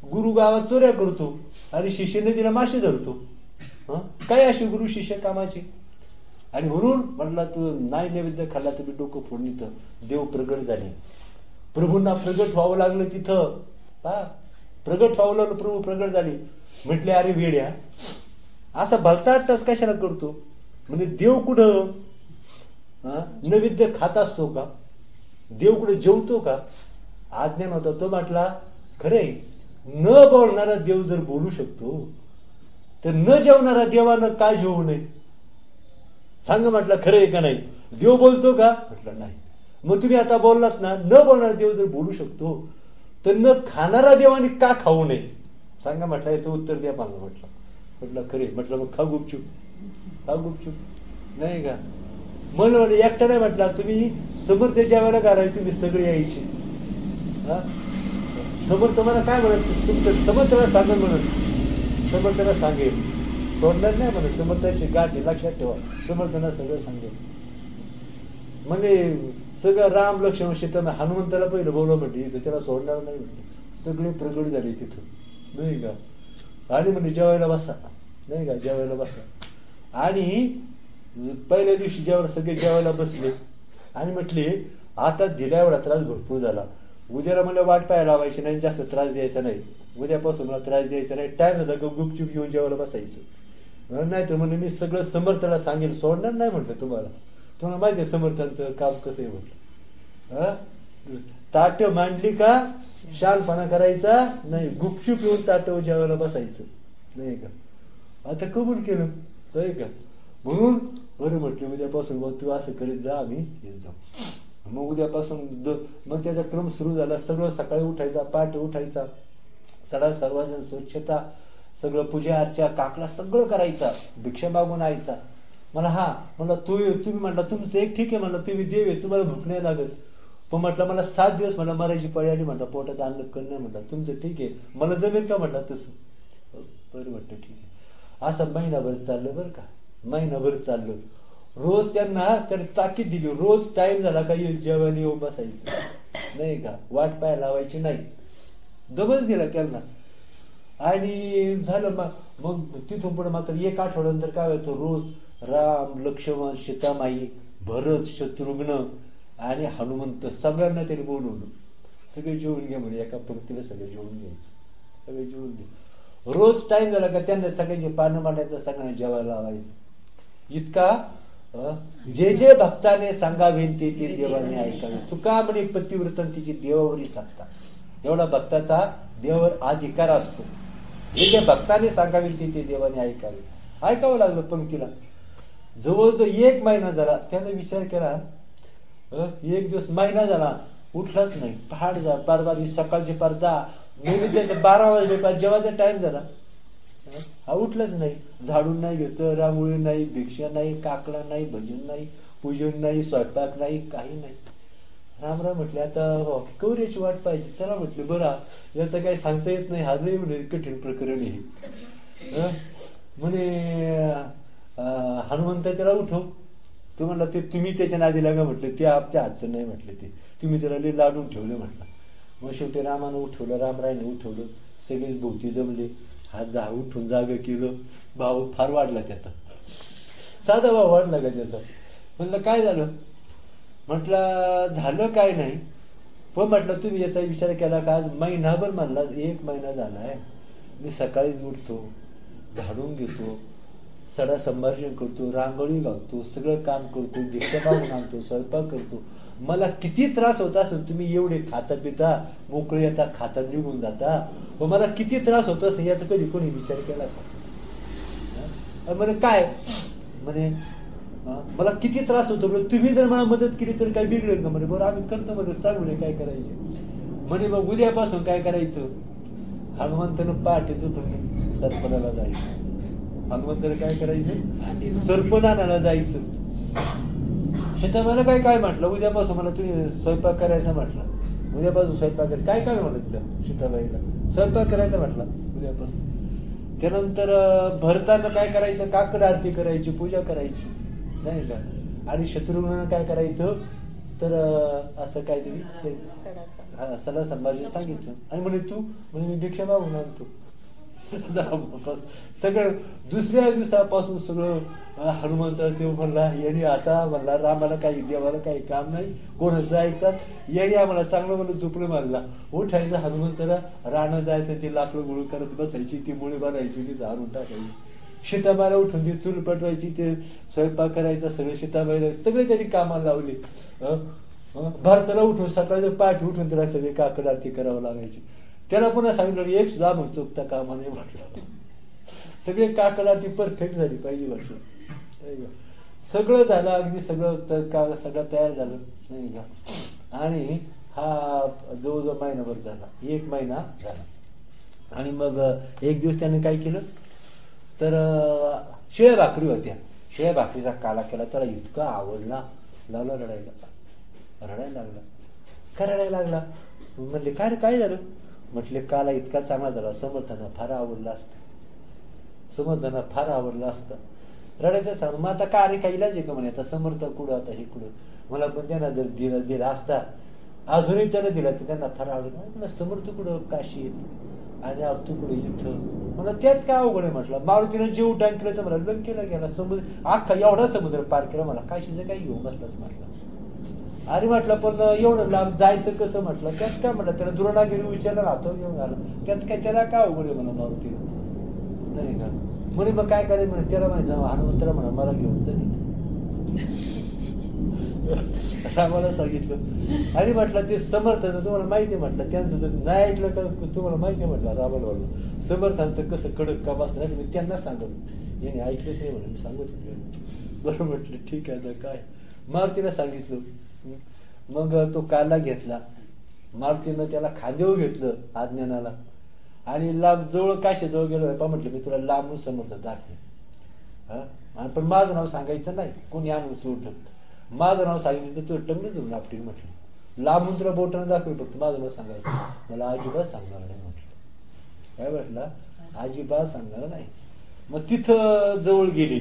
गुरु गावात चोऱ्या करतो आणि शिष्य नदीला मासे धरतो. काय अशी गुरु शिष्य कामाची? आणि म्हणून म्हणला, तू नाही नैवेद्य खाल्ला तुम्ही डोकं फोडणी. तर देव प्रगट झाले, प्रभूंना प्रगट व्हावं लागलं तिथं. प्रगट व्हावं लागलं, प्रभू प्रगट झाले. म्हटले, अरे वेड्या, असा भलताटच कशाला करतो? म्हणजे देव कुठं नैवेद्य खात असतो का? देव कुठे जेवतो का? आज्ञान होता. तो म्हटला, खरे न बोलणारा देव जर बोलू शकतो तर न जेवणारा देवानं काय जेवू नये? सांग म्हटलं, खरं आहे का नाही? देव बोलतो का? म्हटलं नाही. मग तुम्ही आता बोललात ना, न बोलणारा देव जर बोलू शकतो तर न खाणारा देवाने का खाऊ नये? सांगा म्हटलं, याचं उत्तर द्या मला. म्हटलं खरे. म्हटलं मग खा गुपचूप, खा गुपचूप, नाही का. म्हणलं एकटा नाही. म्हटला, तुम्ही समर्थ जेवायला घालायचे, तुम्ही सगळे यायचे. समर्थ मला काय म्हणत, तुमचं समर्थाला सांगेल म्हणत, समर्थाला सांगेल सोडणार नाही म्हणे. समर्थांची गाठ आहे, लक्षात ठेवा. समर्थांना सगळं सांगेल म्हणे. सगळं राम लक्ष्मण सीता हनुमंताला पहिलं बोलव म्हटली, इथं त्याला सोडणार नाही म्हटले. सगळे प्रगट झाले तिथं, नाही का. आणि म्हणजे जेवायला बसा, नाही का, जेवायला बसा. आणि पहिल्या दिवशी जेवायला सगळे जेवायला बसले आणि म्हटले आता दिल्या एवढा त्रास भरपूर झाला, उद्याला मला वाट पाहायला लावायची नाही, जास्त त्रास द्यायचा नाही, उद्यापासून मला त्रास द्यायचा नाही. टाइम झाला गुपचूप येऊन जेवायला बसायचं. नाही तर म्हणजे मी सगळं समर्थाला सांगेल, सोडणार नाही म्हटलं. तुम्हाला माहिती आहे समर्थांचं काम कसं आहे म्हटलं. ताट मांडली का शानपणा करायचा नाही, गुपचूप येऊन ताटव जेवायला बसायचं, नाही का. आता कबूल केलं, नाही का. म्हणून बरं म्हटलं उद्यापासून तू असं करीत जा, आम्ही येत जाऊ. मग उद्यापासून मग त्याचा क्रम सुरू झाला. सगळं सकाळी उठायचा, पहाटे उठायचा, सर्वजण स्वच्छता, सगळं पूजा अर्चा, काकला सगळं करायचा, भिक्षा मागून यायचा. मला तुम्ही म्हटलं तुमचं एक ठीक आहे, म्हणलं तुम्ही देव आहे, तुम्हाला भूक नाही लागत. पण म्हटलं मला 7 दिवस मला मरायची पळी आली, म्हटलं पोटात अन्न करणं, म्हटलं तुमचं ठीक आहे, मला जमेल का म्हटलं तसं. बरं म्हटलं ठीक आहे. असं महिनाभर चाललं बरं का, महिनाभर चाललं. रोज त्यांना ताकीद दिली, रोज टाइम झाला का जेवायला येऊन बसायचं, नाही का, वाट पाहायला लावायची नाही, दबच दिला त्यांना. आणि झालं मग तिथून पुढे मात्र 1 आठवड्यानंतर काय व्हायचं, रोज राम लक्ष्मण सीतामाई भरत शत्रुघ्न आणि हनुमंत सगळ्यांना त्यांनी बोलवलं. सगळे जेवून घ्या म्हणे, एका पंक्तीला सगळे जेवून घ्यायचं, सगळे जेवून घ्या. रोज टाइम झाला का त्यांना सगळ्यांचे पानं मांडायचं, सगळ्यांना जेवायला लावायचं. इतका जे जे भक्ताने सांगावे ते देवाने ऐकावे. तुका म्हणे पतिव्रतांची देवावरीच असता, एवढा भक्ताचा देवावर अधिकार असतो. जे जे भक्ताने सांगावे ते देवाने ऐकावे. ऐकावं लागलं पंक्तीला. जवळजवळ 1 महिना झाला. त्याने विचार केला, 1 दिवस महिना झाला उठलाच नाही. पहाड जा बारबारी सकाळचे पार 10 त्याचे 12 वाजले, पार जेवायचा टाइम झाला, हा उठलाच नाही. झाडून नाही घेतं, रांगोळी नाही, भिक्षा नाही, काकडा नाही, भजन नाही, पूजन नाही, स्वयंपाक नाही, काही नाही. रामराम म्हटले आता कौऱ्याची वाट पाहिजे. चला म्हटले बरं याचं काही सांगता येत नाही, हा नाही म्हणे कठीण प्रकरण आहे. म्हणे हनुमंत त्याला उठव. तो म्हणला ते तुम्ही त्याच्या नादी लागा म्हटलं, ते आपल्या हातचं नाही म्हटलं, ते तुम्ही त्याला लाडून ठेवलं म्हटलं. मग शेवटी रामानं उठवलं, रामरायने उठवलं, सगळेच भोवती जमले. हा उठून जाग केलं. भाव फार वाढला त्याचा, साधा भाव वाढला का त्याचा. म्हणलं काय झालं, म्हटलं झालं काय नाही, पण म्हटलं तुम्ही याचा विचार केला का आज महिनाभर, म्हणला 1 महिना झालाय मी सकाळीच उठतो, झाडून घेतो, सडा संभाषण करतो, रांगोळी घालतो, सगळं काम करतो, भिक्षा मागून आणतो, स्वयंपाक करतो. मला किती त्रास होता असेल, तुम्ही एवढे खाता पिता मोकळे येता, खाता निघून जाता, व मला किती त्रास होत असेल याचा कधी कोणी विचार केला का. म्हणे काय, म्हणे मला किती त्रास होतो, तुम्ही जर मला मदत केली तर काय बिघडेल का. म्हणे बरं आम्ही करतो मदत, सांगू काय करायचे. म्हणे मग उद्यापासून काय करायचं, हनुमंतानं पहाटेच उठून सरपणाला जायचं. हनुमंतानं काय करायचं, सरपण आणायला जायचं. सीताबाईला काय म्हटलं, उद्यापासून मला तुम्ही स्वयंपाक करायचा म्हटलं, उद्यापासून स्वयंपाक करायचं. काय काय म्हटलं तिला सीताबाईला, स्वयंपाक करायचा म्हटलं उद्यापासून. त्यानंतर भरताना काय करायचं, काकड आरती करायची, पूजा करायची, नाही का. आणि शत्रुघ्न काय करायचं तर असं काहीतरी सडा संभाषण सांगितलं. आणि म्हणे तू म्हणजे मी भिक्षा मागून आणतो. सगळं दुसऱ्या दिवसापासून सगळं हनुमंत ते म्हणला यांनी असा म्हणला, रामाला काही देवाला काही काम नाही, कोणाचं ऐकतात, यांनी आम्हाला चांगलं म्हणून झोपलं मारला. उठायचं हनुमंताला, रानं जायचं, ते लाकडं गोळ करत बसायची, ती मुळे बांधायची, ती झाडून टाकायची. सीताबाईला उठून ती चूल पेटवायची, ते स्वयंपाक करायचा, सगळे सीताबाईला सगळे त्यांनी कामाला लावले. भरताला उठून सकाळी पाठ उठून त्याला सगळे काकड आरती करावं लागायची. त्याला पुन्हा सांगितलं एक सुद्धा मग चुकता कामा नाही म्हटलं. सगळे काकड आरती परफेक्ट झाली पाहिजे म्हटलं. सगळं झालं अगदी, सगळं सगळं तयार झालं, नाही का. आणि हा जवळजवळ महिनाभर झाला, 1 महिना झाला. आणि मग एक दिवस त्याने काय केलं तर शिळ्या भाकरी होत्या, शिळ्या भाकरीचा काला केला. त्याला इतका आवडला, लागला रडायला लागला. का रडायला लागला म्हणले काय रे काय झालं. म्हटले काला इतका चांगला झाला, समर्थांना फार आवडला असतं. समर्थांना फार आवडलं असतं. रडायचं थांब, मग आता का रे काही इलाज आहे का म्हणे, आता समर्थ कुठं, आता हे कुठं, मला पण त्यांना जर दिला असता, अजूनही त्याला दिला तर त्यांना फार आवडेल. मला समर्थ कुठं काशीत आणि तू कुठं इथं, मला त्यात काय अवघड आहे म्हटलं. मारुतीनं जीव उड्डाण केलं तर मला लंकेला गेला, समुद्र अख्खा एवढा समुद्र पार केला, मला काशीचं काही घेऊन बसलाच म्हटलं. अरे म्हटलं पण एवढं लांब जायचं कसं म्हटलं, त्यात काय म्हटलं, त्याला दुराणागिरी विचारला राहतो घेऊन आलं, त्यात काय त्याला काय अवघड आहे म्हणा मारुतीनं, नाही का म्हणे. मग काय करायचं म्हणे, त्याला माहिती हनुमंतरा म्हणा मला घेऊन जा तिथे. रामाला सांगितलं. आणि म्हटलं ते समर्थांचं तुम्हाला माहिती आहे म्हटलं, त्यांचं जर नाही ऐकलं का तुम्हाला माहिती आहे म्हटलं, रामाला वाटलं समर्थांचं कसं कडक काम असतं नाही, मी त्यांना सांगत याने ऐकलंच नाही म्हणून मी सांगत होते. बरं म्हटलं ठीक आहे आता काय. मारुतीला सांगितलं. मग तो काला घेतला, मारुतीनं त्याला खांदेवर घेतलं आज्ञानाला आणि लांब जवळ काशीजवळ गेलो. पा म्हटलं मी तुला लांबून समर्थ दाखवे, हा पण माझं नाव सांगायचं नाही, कोणी आणून सोडलं, माझं नाव सांगितलं तर तुला टंगण देऊन आपटीन म्हटलं. लांबून तुला बोटानं दाखवे, फक्त माझं नाव सांगायचं, मला अजिबात सांगणार नाही म्हटलं. काय म्हटलं, अजिबात सांगणार नाही. मग तिथं जवळ गेली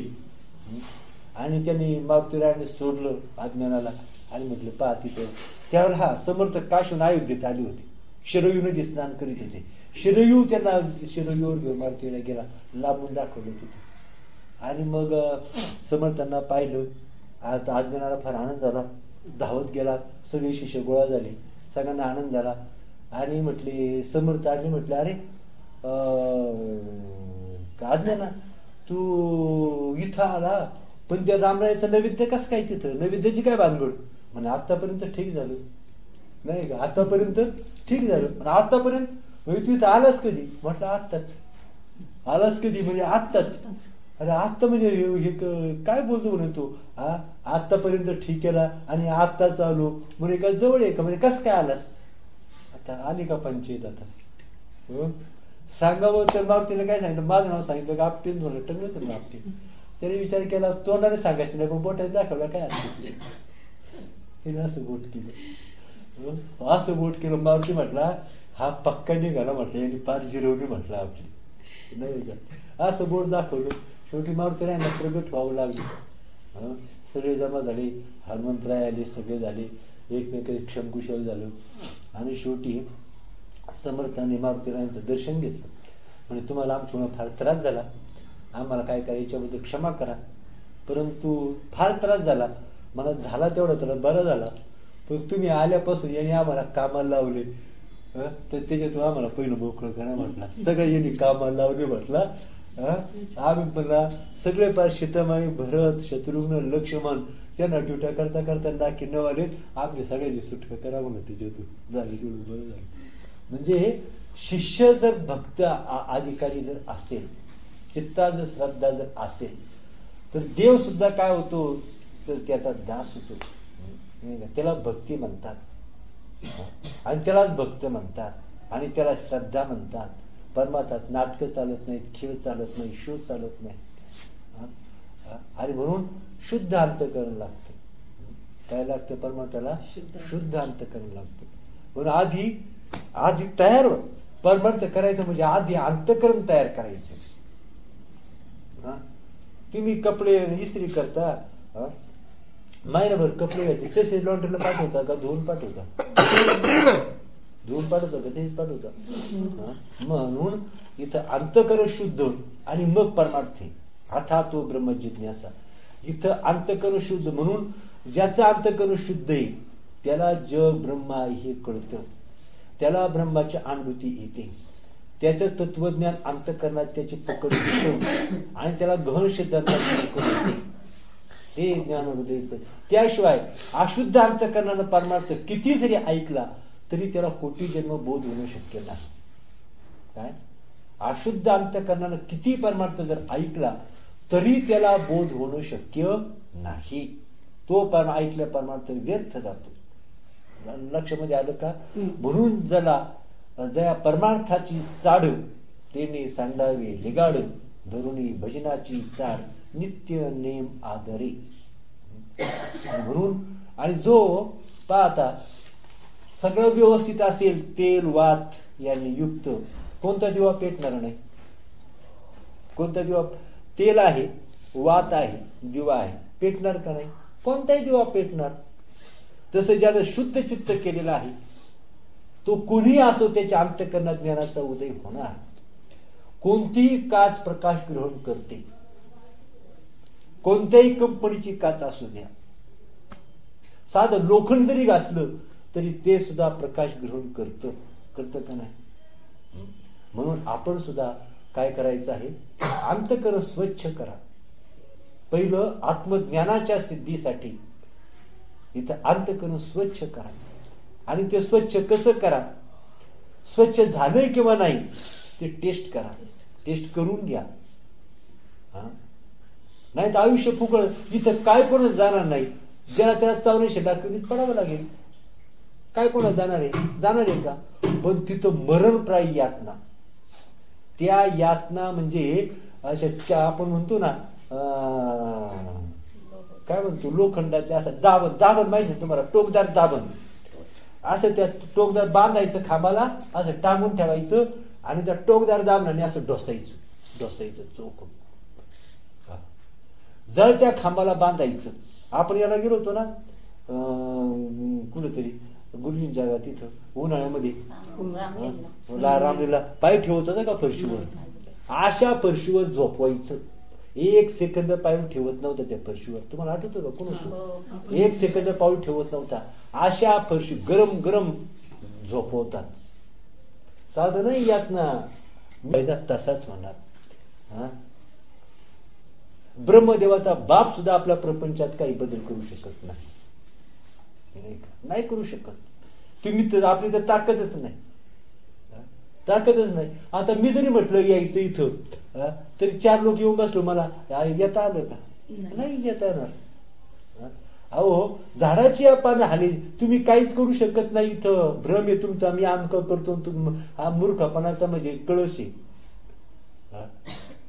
आणि त्यांनी मारुतीरायाने सोडलं आज्ञानाला आणि म्हटलं पहा तिथं. त्यावेळेला हा समर्थ काशीहून अयोध्येत आली होती, शिरयू नदी स्नान करीत होते. शिरयू त्यांना शिरयूवर घेऊन मारुतीला गेला, लांबून दाखवलं तिथे. आणि मग समर्थांना पाहिलं. आता आज्ञानाला फार आनंद झाला, धावत गेला, सगळी शिष्य गोळा झाली, सगळ्यांना आनंद झाला. आणि म्हटले समर्थ आले, म्हटले अरे आज्ञाना तू इथं आला, पण त्या रामरायाचं नैवेद्य कसं काय तिथं, नैवेद्याची काय भानगड म्हणे. आतापर्यंत ठीक झालं नाही का, आतापर्यंत ठीक झालं, पण आतापर्यंत तू इथं आलास कधी म्हटलं, आत्ताच. आलास कधी म्हणजे आत्ताच. अरे आत्ता म्हणजे हे काय बोलतो म्हणे तू, हा आतापर्यंत ठीक केला आणि आत्ताच आलो म्हणे, का जवळ आहे का म्हणजे, कसं काय आलास. आता आली का पंचायत, आता सांगावं तर मारुतीला काय सांगितलं, माझं नाव सांगितलं का आपटीन झालं, टंगलं तर आपटीन. त्याने विचार केला तोंडाने सांगायचं नाही, पण बोटाने दाखवलं काय तिने असं बोट केलं, असं बोट केलं. मारुती म्हटला हा पक्का निघाला म्हटलं, यांनी पार जिरवली म्हटलं आपली, नाही का असं बोट दाखवलं. शेवटी मारुतीरायांना प्रगट व्हावं लागले, सगळे जमा झाले, हनुमंतराय आले, सगळे झाले, एकमेक क्षमकुशल झालं. आणि शेवटी समर्थाने मारुतीरायांचं दर्शन घेतलं. म्हणजे तुम्हाला आमच्यामुळे फार त्रास झाला, आम्हाला काय काय याच्याबद्दल क्षमा करा, परंतु फार त्रास झाला, मला झाला तेवढा त्याला बरा झाला, पण तुम्ही आल्यापासून यांनी आम्हाला कामाला लावले, तर त्याच्यातून आम्हाला पहिलं मोकळं करा म्हटलं. सगळे यांनी कामाला लावले म्हटलं. आम्ही म्हणला सगळे पार सीतामाई, भरत, शत्रुघ्न, लक्ष्मण त्यांना ड्युट्या करता करता नाकी नवाले, आपले सगळ्यांनी सुटका करा म्हणून त्याच्यातून झाले, तेवढं बरं झालं. म्हणजे शिष्य जर भक्त अधिकारी जर असेल, चित्ता जर श्रद्धा जर असेल, तर देव सुद्धा काय होतो, तर त्याचा दास होतो. त्याला भक्ती म्हणतात आणि त्यालाच भक्त म्हणतात आणि त्याला श्रद्धा म्हणतात. परमार्थात नाटकं चालत नाहीत, खेळ चालत नाही, शोध चालत नाही. आणि म्हणून शुद्ध अंतःकरण लागतं. काय लागतं परमार्थाला? शुद्ध अंतःकरण लागतं. म्हणून आधी तयार परमार्थ करायचं म्हणजे आधी अंतःकरण तयार करायचं. तुम्ही कपडे इस्त्री करता, महिनाभर कपडे घ्यायचे, तसे लॉन्ड्रीला पाठवता का धुवून पाठवता? धुवून पाठवता का तेच पाठवता? म्हणून इथं अंतःकरण शुद्ध आणि मग परमार्थे अथा तो ब्रह्म जिज्ञासा. इथं अंतःकरण शुद्ध, म्हणून ज्याचं अंतःकरण शुद्ध आहे त्याला जग ब्रह्म हे कळतं, त्याला ब्रह्माची अनुभूती येते, त्याचं तत्वज्ञान अंतःकरणात त्याची पकड येते आणि त्याला गहन सिद्धांत हे ज्ञानोदय. त्याशिवाय अशुद्ध अंतःकरणानं परमार्थ किती जरी ऐकला तरी त्याला कोटी जन्म बोध होणं शक्य नाही. काय अशुद्ध अंतःकरणानं किती परमार्थ जर ऐकला तरी त्याला बोध होणं शक्य नाही. तो ऐकल्या परमार्थ व्यर्थ जातो. लक्षामध्ये आलं का? म्हणून जया परमार्थाची चाड तेने सांडावे लिगाड, धरुणी भजनाची चाड नित्य नेम आदरे. म्हणून आणि जो पाहता सगळं व्यवस्थित असेल, तेल वात यांनी युक्त, कोणता दिवा पेटणार नाही, कोणता दिवा? तेल आहे, वात आहे, दिवा आहे, पेटणार का नाही? कोणताही दिवा पेटणार. तसं ज्यानं शुद्ध चित्त केलेलं आहे तो कोणीही असो त्याच्या अंतःकरणात ज्ञानाचा उदय होणार. कोणतीही काच प्रकाश ग्रहण करते, कोणत्याही कंपनीची काच असू द्या. साधं लोखंड जरी घासलं तरी ते सुद्धा प्रकाश ग्रहण करतं का नाही? म्हणून आपण सुद्धा काय करायचं आहे? अंतःकरण स्वच्छ करा. पहिलं आत्मज्ञानाच्या सिद्धीसाठी इथं अंतःकरण स्वच्छ करा. आणि ते स्वच्छ कसं करा? स्वच्छ झालंय किंवा नाही ते टेस्ट करा. टेस्ट करून घ्या. नाही तर आयुष्य फुकळ. इथं काय कोणाच जाणार नाही. ज्याला त्याला 84 लाख युनिट पडावं लागेल. काय कोणा जाणार आहे? जाणार आहे का? पण तिथं मरणप्रायी यातना. त्या यातना म्हणजे अशा आपण म्हणतो ना काय म्हणतो लोखंडाचे असं दाबण माहिती आहे तुम्हाला? टोकदार दाबण. असं त्या टोकदार बांधायचं खांबाला, असं टांगून ठेवायचं आणि त्या टोकदार दाबणाने असं ढोसायचं चौकून. जर त्या खांबाला बांधायचं. आपण याला गेलो होतो ना कुठेतरी गुरुजींच्या जागा, तिथं उन्हाळ्यामध्ये रामलीला पाय ठेवत होता का फरशीवर? अशा फरशीवर झोपवायचं. 1 सेकंद पाऊल ठेवत नव्हता त्या फरशीवर. तुम्हाला आठवतं का? कोण होतं? 1 सेकंद पाऊल ठेवत नव्हता. अशा फरशी गरम गरम झोपवतात. साधं नाही यातना. तसाच होणार. ब्रह्मदेवाचा बाप सुद्धा आपल्या प्रपंचात काही बदल करू शकत नाही करू शकत. तुम्ही तर आपली तर ताकदच नाही. आता मी जरी म्हटलं यायचं इथं तरी 4 लोक येऊन बसलो, मला येता आलं का? नाही येता येणार. अहो झाडाची पानं हाली, तुम्ही काहीच करू शकत नाही. इथं भ्रम आहे तुमचा. मी आमकं करतो. हा मूर्खपणाचा म्हणजे कळस आहे.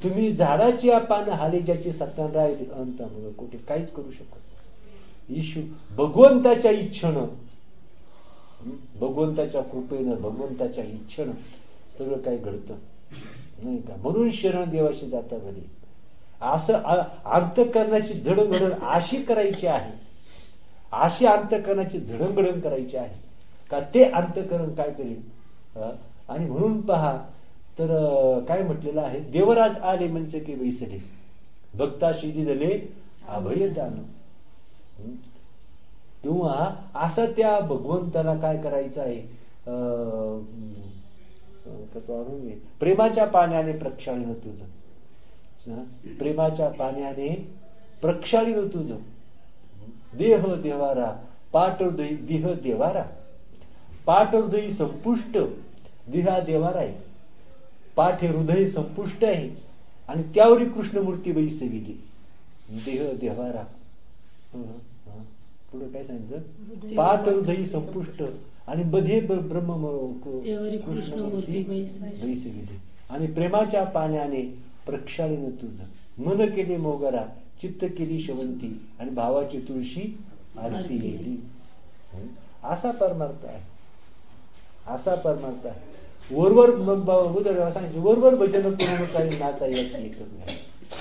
तुम्ही झाडाची पानं हाली ज्याची सत्ता राहील अंत कुठे काहीच करू शकत नाही. ईश्वर भगवंताच्या इच्छेनं, भगवंताच्या कृपेनं, भगवंताच्या इच्छेनं सगळं काही घडतं नाही का? म्हणून शरण देवाशी जाता बरी. असं अंतःकरणाची जडणघडण अशी करायची आहे, अशी अंतःकरणाची जडणघडण करायची आहे का ते अंतःकरण काय करेल. आणि म्हणून पहा तर काय म्हटलेलं आहे? देवराज आले म्हणजे की वैसले, भक्ताशी दिले अभयदान. तेव्हा असं त्या भगवंताला काय करायचं आहे? प्रेमाच्या पाण्याने प्रक्षाळीन तुझं, प्रेमाच्या पाण्याने प्रक्षाळीन तुझं. देह देवारा पाट हृदय, देह देवारा पाट हृदय संपुष्ट. देहा देवारा आहे, पाठ हे हृदय संपुष्ट आहे आणि त्यावरी कृष्णमूर्ती वैसविली. देह देवारा. पुढे काय सांगितलं? पाठ हृदय संपुष्ट आणि बधे ब्रह्म कृष्णमूर्ती वैसविली. आणि प्रेमाच्या पाण्याने प्रक्षाळीन तुझं. मन केले मोगरा, चित्त केली शवंती आणि भावाची तुळशी आरती गेली. असा परमार्थ आहे. असा परमार्थ आहे. वरवर सांगितलं वरवर भजन करून काही नाचा येत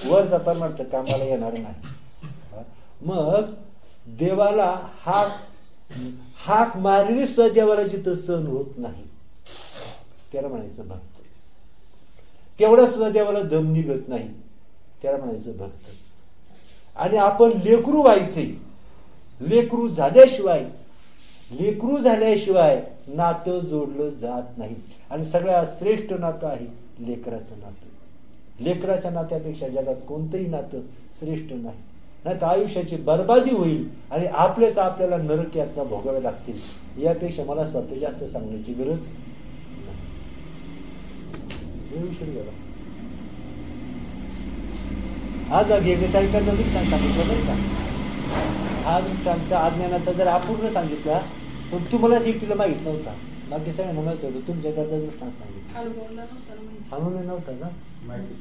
वरचा परमार्थ कामाला येणार नाही. मग देवाला हाक मारली सुद्धा देवाला जिथं सहन होत नाही त्याला म्हणायचं भक्त. तेवढा सुद्धा देवाला दम निघत नाही त्याला म्हणायचं भक्त. आणि आपण लेकरू व्हायचे. लेकरू झाल्याशिवाय नातं जोडलं जात नाही. आणि सगळ्यात श्रेष्ठ नातं आहे लेकराचं नातं. लेकराच्या नात्यापेक्षा जगात कोणतंही नातं श्रेष्ठ नाही. नाही तर आयुष्याची बर्बादी होईल आणि आपल्याला नरक यातना भोगाव्या लागतील. यापेक्षा मला असं वाटतं जास्त सांगण्याची गरज आज काय करणार सांगितलं बरं का? हा दृष्टांत अज्ञानाचा जर अपूर्ण सांगितला पण तुम्हालाच एकटीला माहित नव्हता. बाकी सगळ्यांना माहित होतं. तुमच्याकडचा दृष्टांत सांगितलं अनुभव नव्हता ना. माहिती